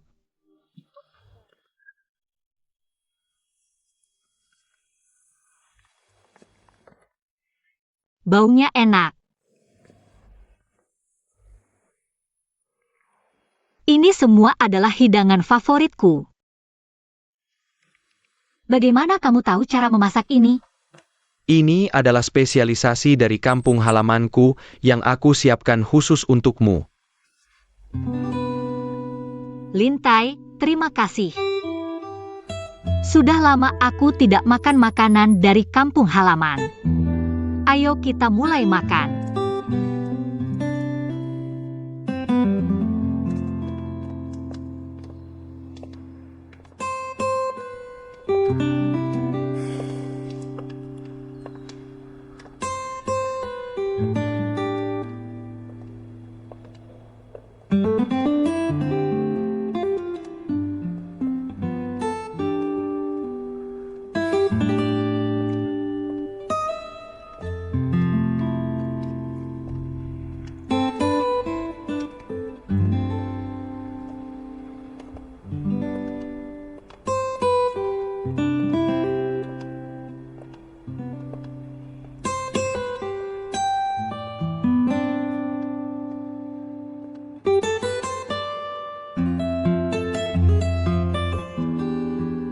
Baunya enak. Ini semua adalah hidangan favoritku. Bagaimana kamu tahu cara memasak ini? Ini adalah spesialisasi dari kampung halamanku yang aku siapkan khusus untukmu. Lintai, terima kasih. Sudah lama aku tidak makan makanan dari kampung halaman. Ayo kita mulai makan.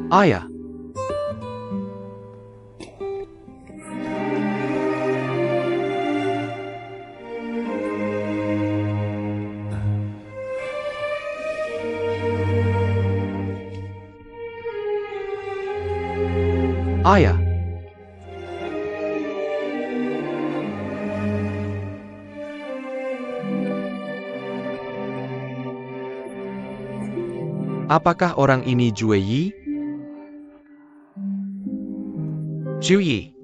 Ayah. Ayah. Apakah orang ini Jue Yi? Zhu Yi.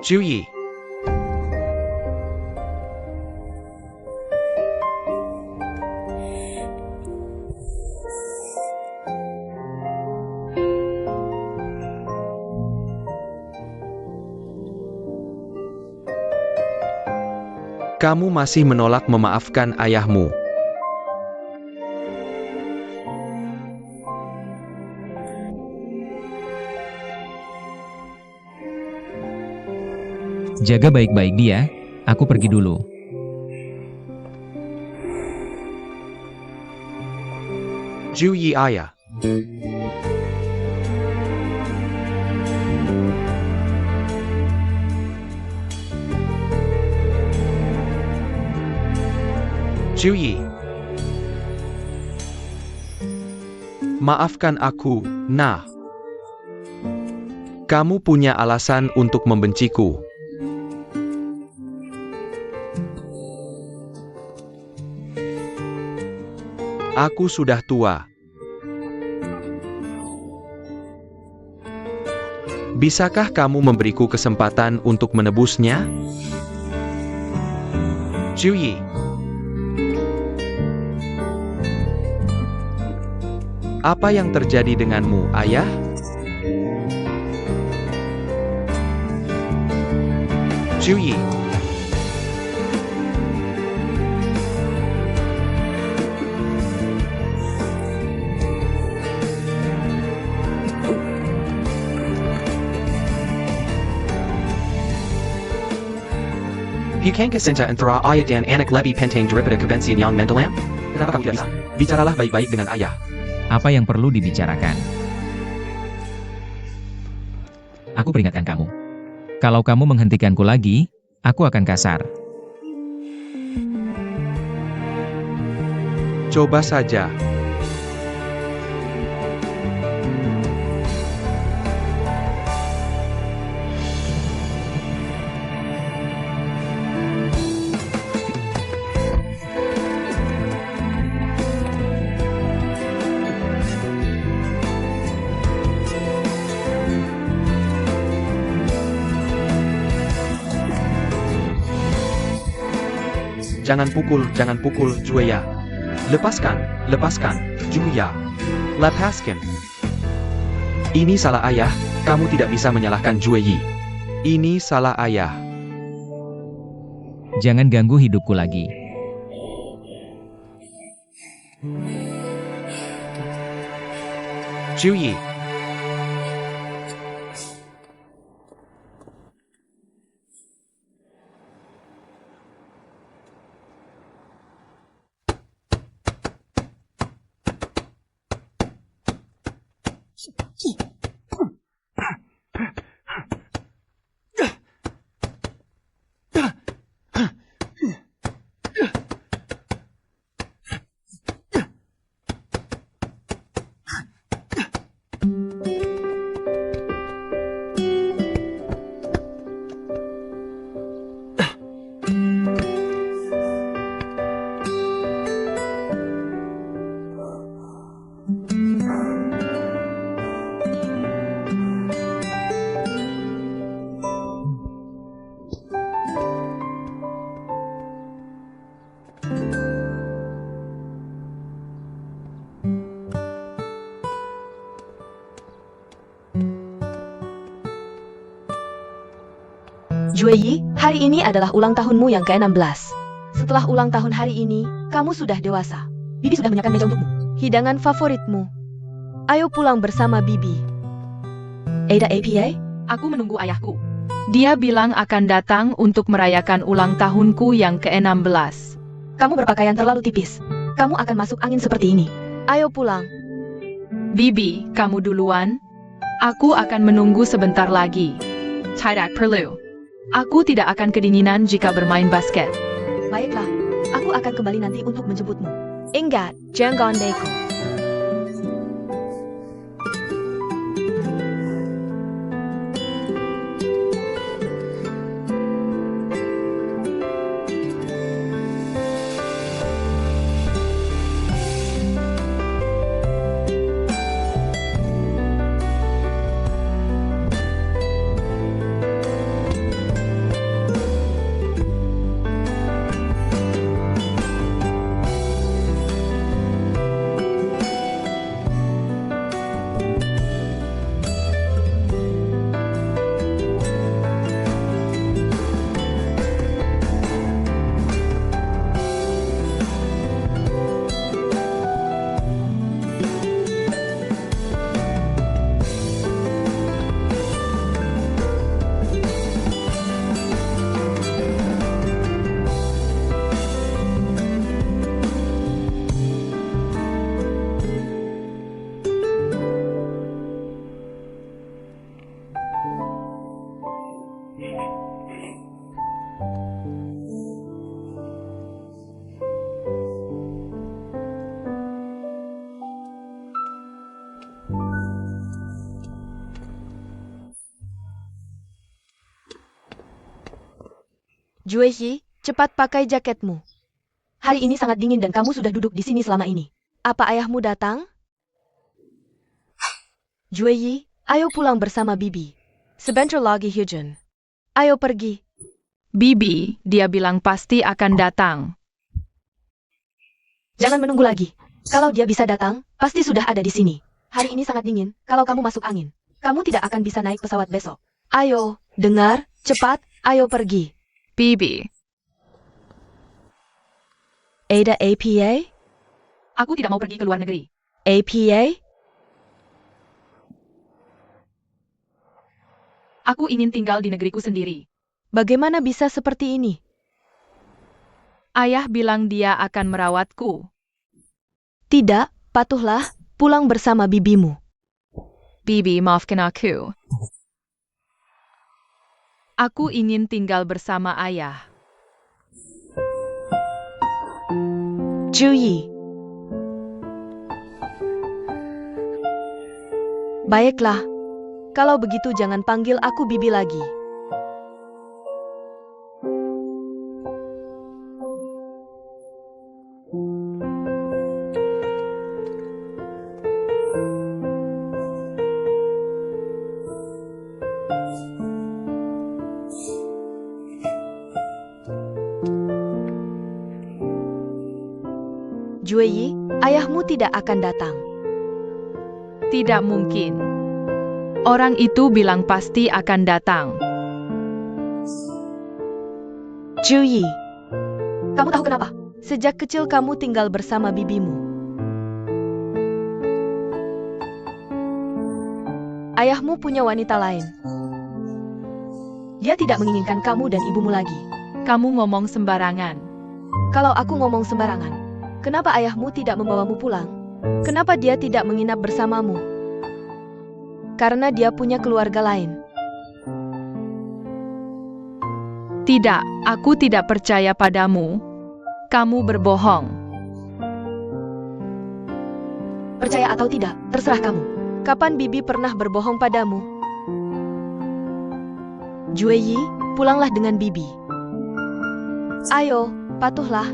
Zhu Yi. Kamu masih menolak memaafkan ayahmu. Jaga baik-baik dia, aku pergi dulu. Zhu Yi ayah. Zhu Yi. Maafkan aku, nah. Kamu punya alasan untuk membenciku. Aku sudah tua. Bisakah kamu memberiku kesempatan untuk menebusnya? Zhu Yi. Apa yang terjadi denganmu, ayah? Juyi. Bukankah Sinta antara ayah dan anak lebih penting daripada kebencian yang mendalam? Kenapa kamu tidak bisa? Bicaralah baik-baik dengan ayah. Apa yang perlu dibicarakan? Aku peringatkan kamu. Kalau kamu menghentikanku lagi, aku akan kasar. Coba saja. Jangan pukul, Juya. Lepaskan, Juya. Lepaskan. Ini salah ayah, kamu tidak bisa menyalahkan Juyi. Ini salah ayah. Jangan ganggu hidupku lagi. Juyi. Juyi, hari ini adalah ulang tahunmu yang ke-16. Setelah ulang tahun hari ini, kamu sudah dewasa. Bibi sudah menyiapkan meja untukmu. Hidangan favoritmu. Ayo pulang bersama Bibi. Ada APA? Aku menunggu ayahku. Dia bilang akan datang untuk merayakan ulang tahunku yang ke-16. Kamu berpakaian terlalu tipis. Kamu akan masuk angin seperti ini. Ayo pulang. Bibi, kamu duluan. Aku akan menunggu sebentar lagi. Tidak perlu. Aku tidak akan kedinginan jika bermain basket. Baiklah, aku akan kembali nanti untuk menjemputmu. Ingat, jangan neko. Juehi, cepat pakai jaketmu. Hari ini sangat dingin dan kamu sudah duduk di sini selama ini. Apa ayahmu datang? Juehi, ayo pulang bersama Bibi. Sebentar lagi hujan. Ayo pergi. Bibi, dia bilang pasti akan datang. Jangan menunggu lagi. Kalau dia bisa datang, pasti sudah ada di sini. Hari ini sangat dingin, kalau kamu masuk angin, kamu tidak akan bisa naik pesawat besok. Ayo, dengar, cepat, ayo pergi. Bibi, Ada APA? aku tidak mau pergi ke luar negeri. APA? Aku ingin tinggal di negeriku sendiri. Bagaimana bisa seperti ini? Ayah bilang dia akan merawatku. Tidak, patuhlah, pulang bersama bibimu. Bibi, maafkan aku. Aku ingin tinggal bersama ayah. Juyi. Baiklah. Kalau begitu jangan panggil aku bibi lagi. Juyi, ayahmu tidak akan datang. Tidak mungkin. Orang itu bilang pasti akan datang. Juyi, kamu tahu kenapa? Sejak kecil kamu tinggal bersama bibimu. Ayahmu punya wanita lain. Dia tidak menginginkan kamu dan ibumu lagi. Kamu ngomong sembarangan. Kalau aku ngomong sembarangan, kenapa ayahmu tidak membawamu pulang? Kenapa dia tidak menginap bersamamu? Karena dia punya keluarga lain. Tidak, aku tidak percaya padamu. Kamu berbohong. Percaya atau tidak, terserah kamu. Kapan bibi pernah berbohong padamu? Juyi, pulanglah dengan bibi. Ayo, patuhlah.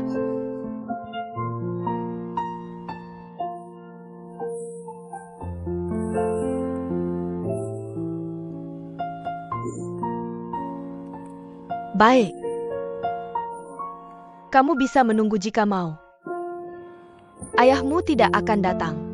Baik. Kamu bisa menunggu jika mau. Ayahmu tidak akan datang.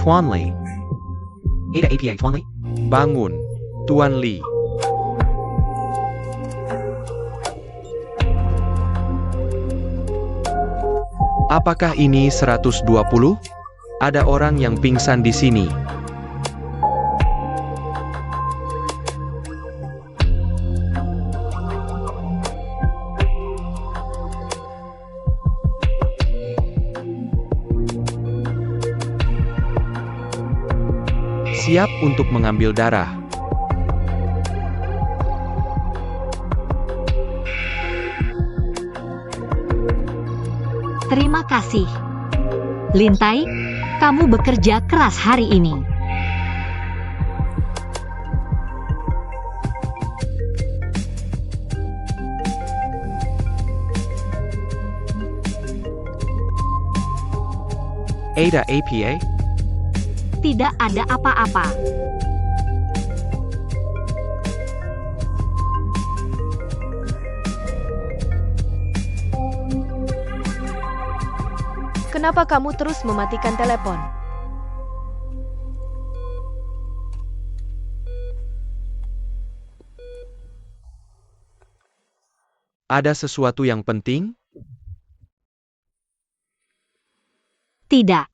Tuan Li. Ada APA, Tuan Li. Bangun, Tuan Li. Apakah ini 120? Ada orang yang pingsan di sini. Siap untuk mengambil darah. Terima kasih. Lintai, kamu bekerja keras hari ini. Ada APA? Tidak ada apa-apa. Kenapa kamu terus mematikan telepon? Ada sesuatu yang penting? Tidak.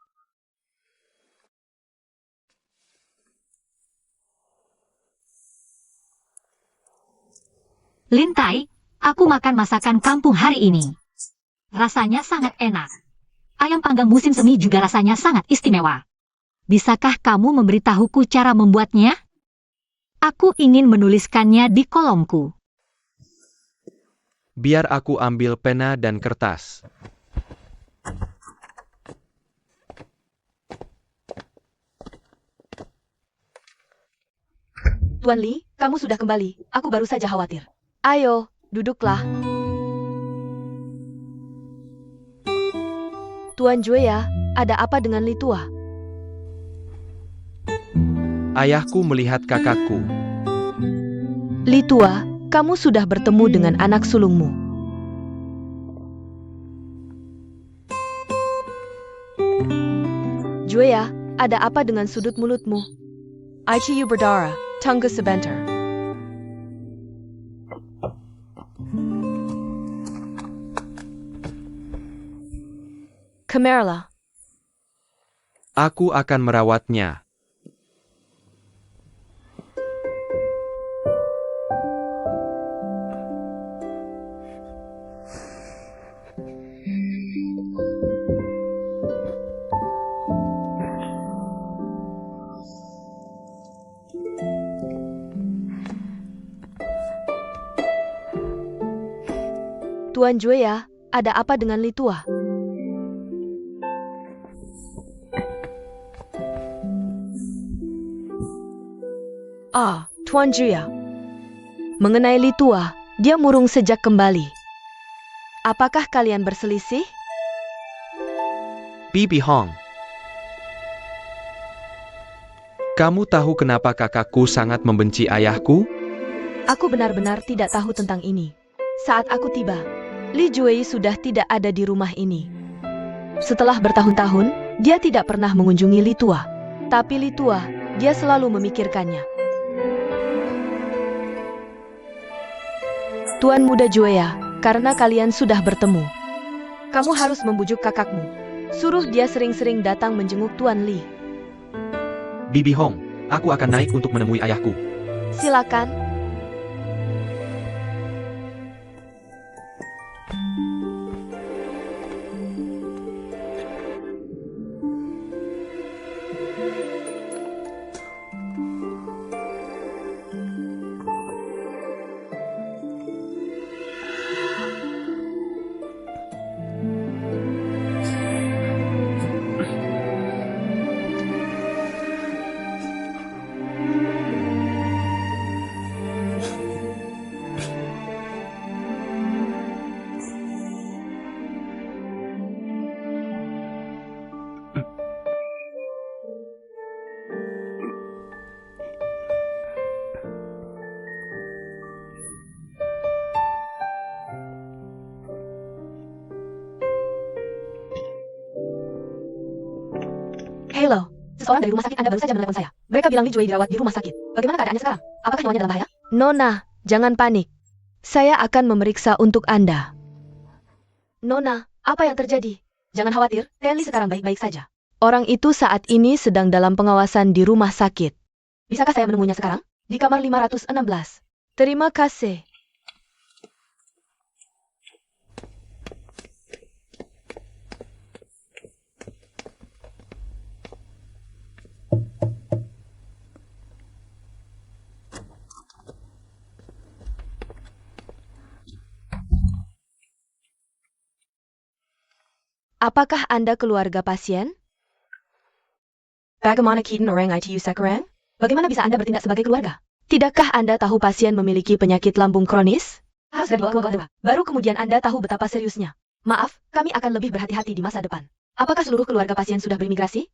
Lintai, aku makan masakan kampung hari ini. Rasanya sangat enak. Ayam panggang musim semi juga rasanya sangat istimewa. Bisakah kamu memberitahuku cara membuatnya? Aku ingin menuliskannya di kolomku. Biar aku ambil pena dan kertas. Tuan Li, kamu sudah kembali. Aku baru saja khawatir. Ayo, duduklah. Tuan Juea, ada apa dengan Li Tua? Ayahku melihat kakakku. Li Tua, kamu sudah bertemu dengan anak sulungmu. Juea, ada apa dengan sudut mulutmu? Aichi Berdara, Tunggu sebentar. Kamerla. Aku akan merawatnya. Tuan Juea, ada apa dengan Li Tua? Tuan Juea. Mengenai Li Tua, dia murung sejak kembali. Apakah kalian berselisih? Bibi Hong. Kamu tahu kenapa kakakku sangat membenci ayahku? Aku benar-benar tidak tahu tentang ini. Saat aku tiba, Li Juei sudah tidak ada di rumah ini. Setelah bertahun-tahun, dia tidak pernah mengunjungi Li Tua. Tapi Li Tua, dia selalu memikirkannya. Tuan Muda Juea, karena kalian sudah bertemu, kamu harus membujuk kakakmu. Suruh dia sering-sering datang menjenguk Tuan Li. Bibi Hong, aku akan naik untuk menemui ayahku. Silakan. Halo, seseorang dari rumah sakit Anda baru saja menelepon saya. Mereka bilang Li Juei dirawat di rumah sakit. Bagaimana keadaannya sekarang? Apakah nyawanya dalam bahaya? Nona, jangan panik. Saya akan memeriksa untuk Anda. Nona, apa yang terjadi? Jangan khawatir, Tenli sekarang baik-baik saja. Orang itu saat ini sedang dalam pengawasan di rumah sakit. Bisakah saya menemuinya sekarang? Di kamar 516. Terima kasih. Apakah Anda keluarga pasien? Bagaimana kita orang ITU sekarang? Bagaimana bisa Anda bertindak sebagai keluarga? Tidakkah Anda tahu pasien memiliki penyakit lambung kronis? Harus dibawa ke keluarga. Baru kemudian Anda tahu betapa seriusnya. Maaf, kami akan lebih berhati-hati di masa depan. Apakah seluruh keluarga pasien sudah berimigrasi?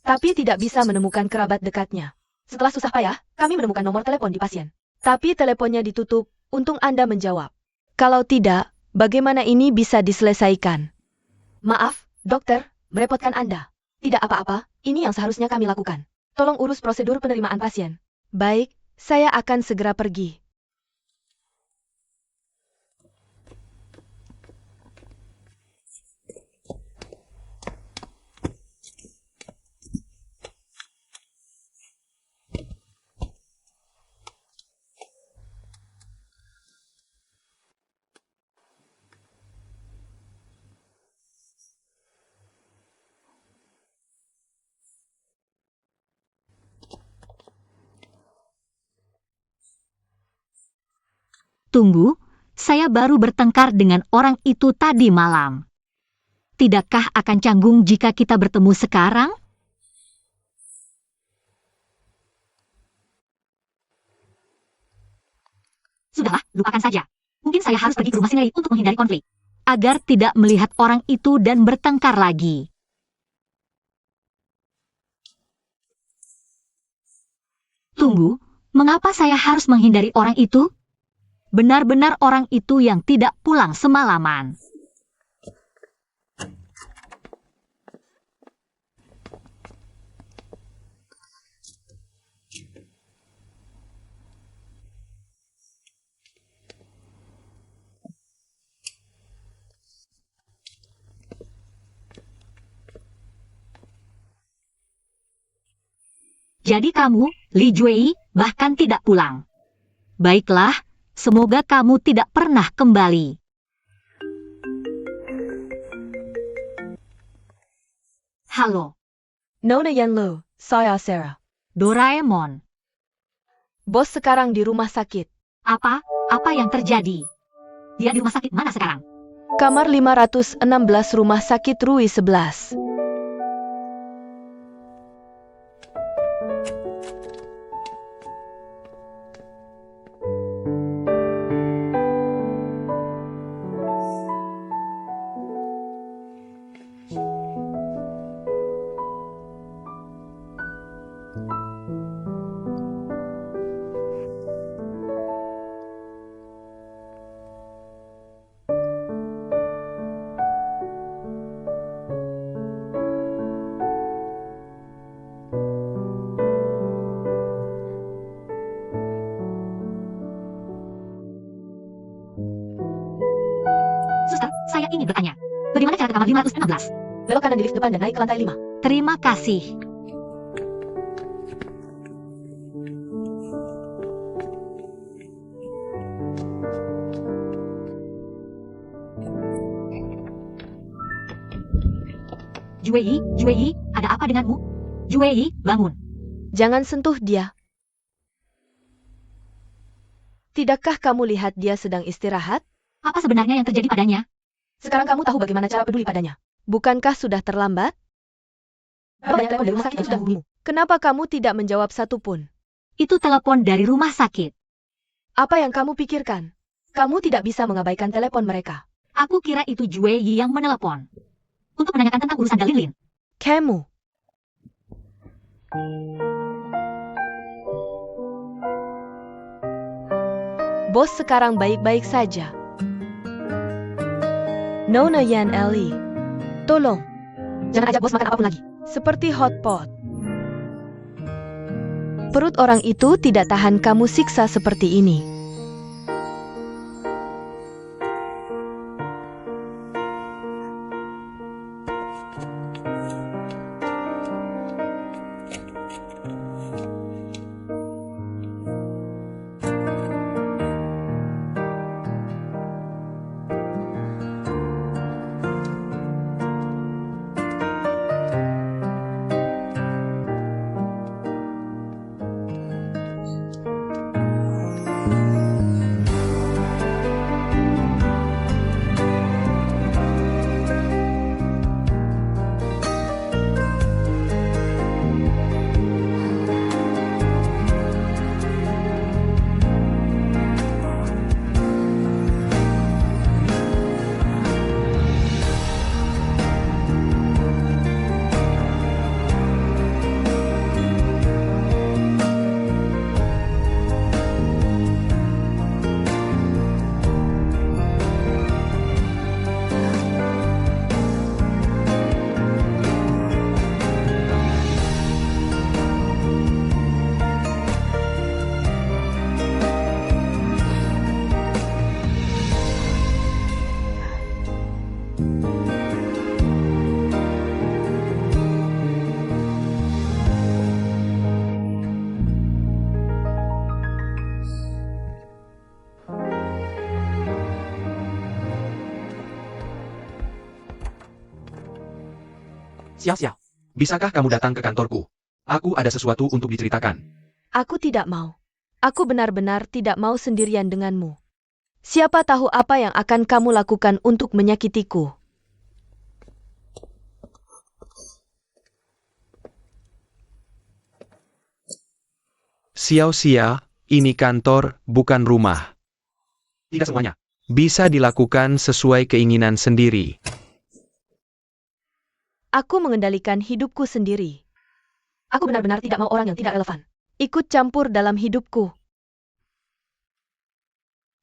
Tapi tidak bisa menemukan kerabat dekatnya. Setelah susah payah, kami menemukan nomor telepon di pasien. Tapi teleponnya ditutup, untung Anda menjawab. Kalau tidak, bagaimana ini bisa diselesaikan? Maaf, dokter, merepotkan Anda. Tidak apa-apa, ini yang seharusnya kami lakukan. Tolong urus prosedur penerimaan pasien. Baik, saya akan segera pergi. Tunggu, saya baru bertengkar dengan orang itu tadi malam. Tidakkah akan canggung jika kita bertemu sekarang? Sudahlah, lupakan saja. Mungkin saya harus pergi ke rumah Sinlei untuk menghindari konflik. Agar tidak melihat orang itu dan bertengkar lagi. Tunggu, mengapa saya harus menghindari orang itu? Benar-benar orang itu yang tidak pulang semalaman. Jadi kamu, Li Juei, bahkan tidak pulang. Baiklah, semoga kamu tidak pernah kembali. Halo, Nona Yanlu, saya Sarah. Doraemon. Bos sekarang di rumah sakit. Apa? Apa yang terjadi? Dia di rumah sakit mana sekarang? Kamar 516 Rumah Sakit Rui 11. Suster, saya ingin bertanya. Bagaimana cara ke kamar 516? Belok kanan di lift depan dan naik ke lantai 5. Terima kasih. Juei, ada apa denganmu? Juei, bangun. Jangan sentuh dia. Tidakkah kamu lihat dia sedang istirahat? Apa sebenarnya yang terjadi padanya? Sekarang kamu tahu bagaimana cara peduli padanya. Bukankah sudah terlambat? Banyak telepon dari rumah sakit yang sudah hubungimu. Kenapa kamu tidak menjawab satu pun? Itu telepon dari rumah sakit. Apa yang kamu pikirkan? Kamu tidak bisa mengabaikan telepon mereka. Aku kira itu Juei yang menelepon. Untuk menanyakan tentang urusan Dalilin. Kamu. Bos sekarang baik-baik saja. Nona Yan Ellie. Tolong. Jangan ajak bos makan apapun lagi. Seperti hotpot. Perut orang itu tidak tahan kamu siksa seperti ini. Xiao, bisakah kamu datang ke kantorku? Aku ada sesuatu untuk diceritakan. Aku tidak mau. Aku benar-benar tidak mau sendirian denganmu. Siapa tahu apa yang akan kamu lakukan untuk menyakitiku. Xiao Xia, ini kantor, bukan rumah. Tidak semuanya. Bisa dilakukan sesuai keinginan sendiri. Aku mengendalikan hidupku sendiri. Aku benar-benar tidak mau orang yang tidak relevan ikut campur dalam hidupku.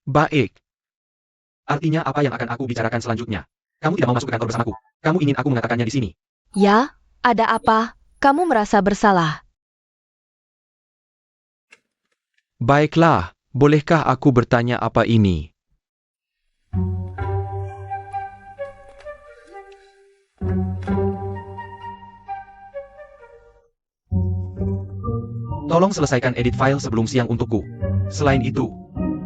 Baik. Artinya apa yang akan aku bicarakan selanjutnya? Kamu tidak mau masuk ke kantor bersamaku. Kamu ingin aku mengatakannya di sini. Ya, ada apa? Kamu merasa bersalah. Baiklah, bolehkah aku bertanya apa ini? Tolong selesaikan edit file sebelum siang untukku. Selain itu,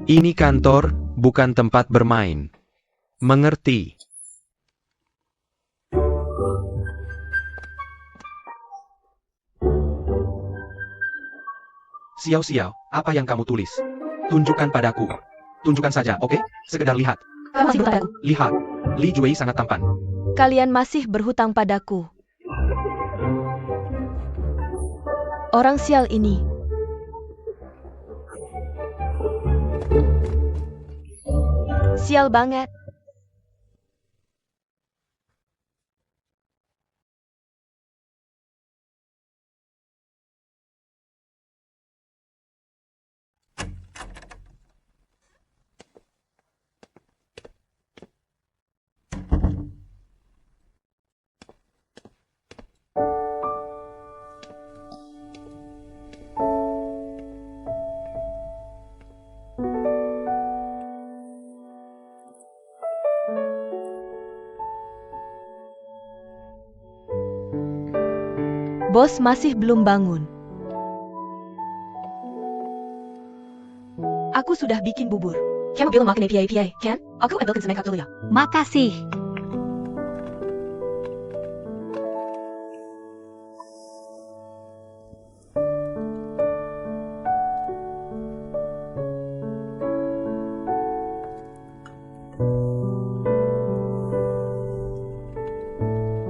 Ini kantor, bukan tempat bermain. Mengerti? Xiao, apa yang kamu tulis? Tunjukkan padaku. Tunjukkan saja, oke? Sekedar lihat. Kamu masih berhutang padaku. Lihat. Li Jui sangat tampan. Kalian masih berhutang padaku. Orang sial ini. Sial banget. Bos masih belum bangun. Aku sudah bikin bubur. Kamu belum makan API, kan? Aku ambilkan semek dulu ya. Makasih.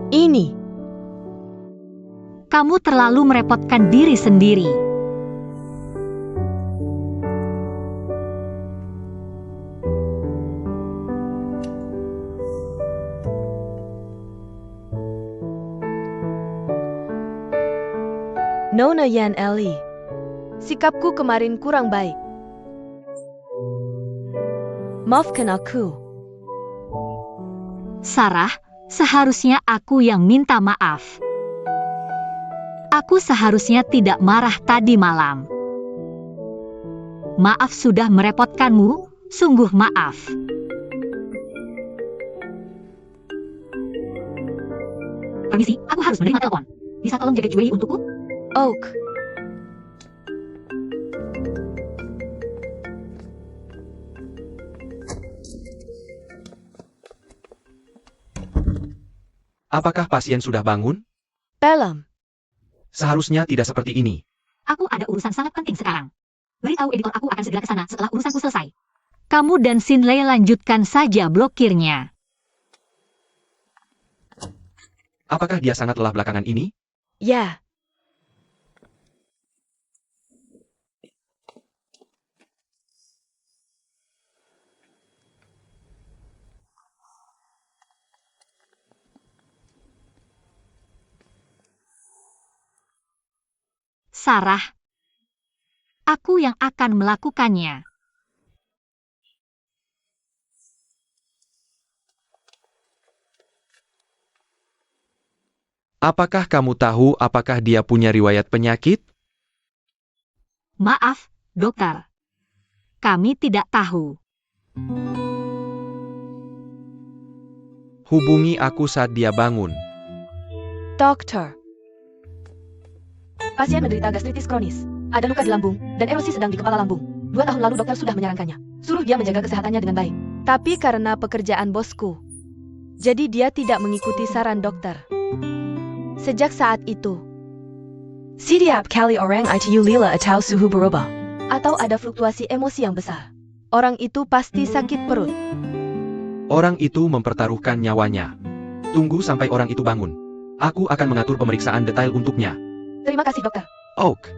Ini. Kamu terlalu merepotkan diri sendiri. Nona Yan Ellie. Sikapku kemarin kurang baik. Maafkan aku. Sarah, seharusnya aku yang minta maaf. Aku seharusnya tidak marah tadi malam. Maaf sudah merepotkanmu, sungguh maaf. Permisi, aku harus menerima telepon. Bisa tolong jaga Jui untukku? Oak. Apakah pasien sudah bangun? Belum. Seharusnya tidak seperti ini. Aku ada urusan sangat penting sekarang. Beritahu editor aku akan segera ke sana setelah urusanku selesai. Kamu dan Sinlei lanjutkan saja blokirnya. Apakah dia sangat lelah belakangan ini? Ya. Sarah, aku yang akan melakukannya. Apakah kamu tahu apakah dia punya riwayat penyakit? Maaf, dokter. Kami tidak tahu. Hubungi aku saat dia bangun. Dokter. Pasien menderita gastritis kronis. Ada luka di lambung, dan erosi sedang di kepala lambung. 2 tahun lalu dokter sudah menyarankannya. Suruh dia menjaga kesehatannya dengan baik. Tapi karena pekerjaan bosku, jadi dia tidak mengikuti saran dokter. Sejak saat itu, setiap kali orang ITU lila atau suhu berubah, atau ada fluktuasi emosi yang besar, Orang itu pasti sakit perut. Orang itu mempertaruhkan nyawanya. Tunggu sampai orang itu bangun. Aku akan mengatur pemeriksaan detail untuknya. Terima kasih, dokter. Oak.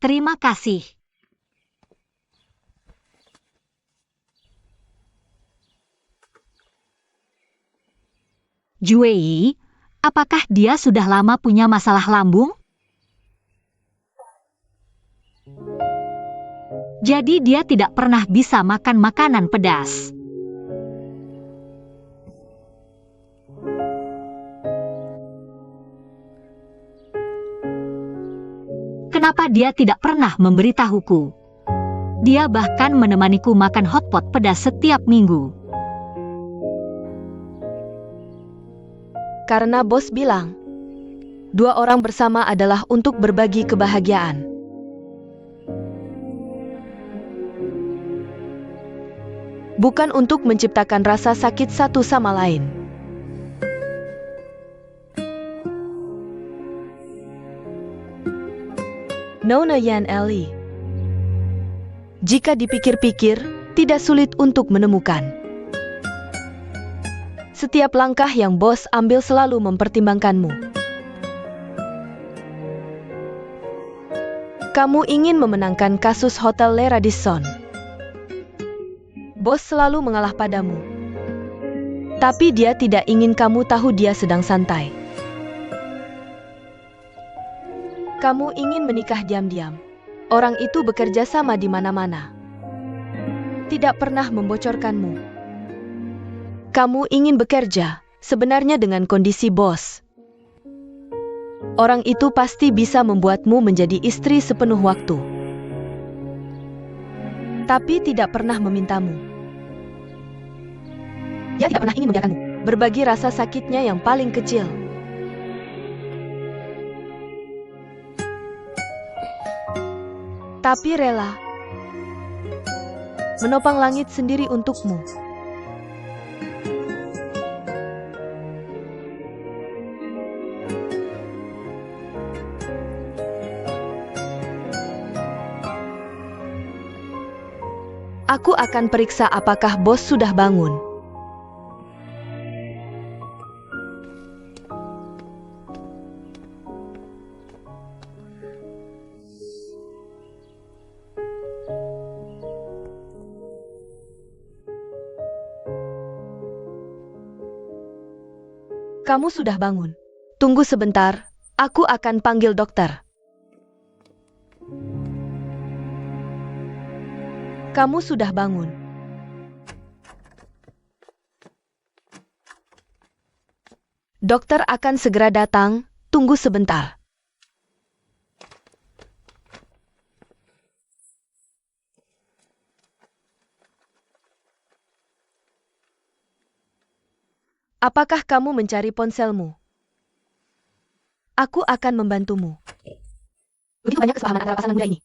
Terima kasih. Juei, apakah dia sudah lama punya masalah lambung? Jadi dia tidak pernah bisa makan makanan pedas. Kenapa dia tidak pernah memberitahuku? Dia bahkan menemaniku makan hotpot pedas setiap minggu. Karena bos bilang, 2 orang bersama adalah untuk berbagi kebahagiaan. Bukan untuk menciptakan rasa sakit satu sama lain. Nona Yan Eli. Jika dipikir-pikir, tidak sulit untuk menemukan. Setiap langkah yang bos ambil selalu mempertimbangkanmu. Kamu ingin memenangkan kasus Hotel Le Radisson. Bos selalu mengalah padamu. Tapi dia tidak ingin kamu tahu dia sedang santai. Kamu ingin menikah diam-diam. Orang itu bekerja sama di mana-mana. Tidak pernah membocorkanmu. Kamu ingin bekerja, sebenarnya dengan kondisi bos. Orang itu pasti bisa membuatmu menjadi istri sepenuh waktu. Tapi tidak pernah memintamu. Dia tidak pernah ingin membiarkanmu berbagi rasa sakitnya yang paling kecil. Tapi rela menopang langit sendiri untukmu. Aku akan periksa apakah bos sudah bangun. Kamu sudah bangun. Tunggu sebentar, aku akan panggil dokter. Kamu sudah bangun. Dokter akan segera datang, tunggu sebentar. Apakah kamu mencari ponselmu? Aku akan membantumu. Begitu banyak kesepahaman antara pasangan muda ini.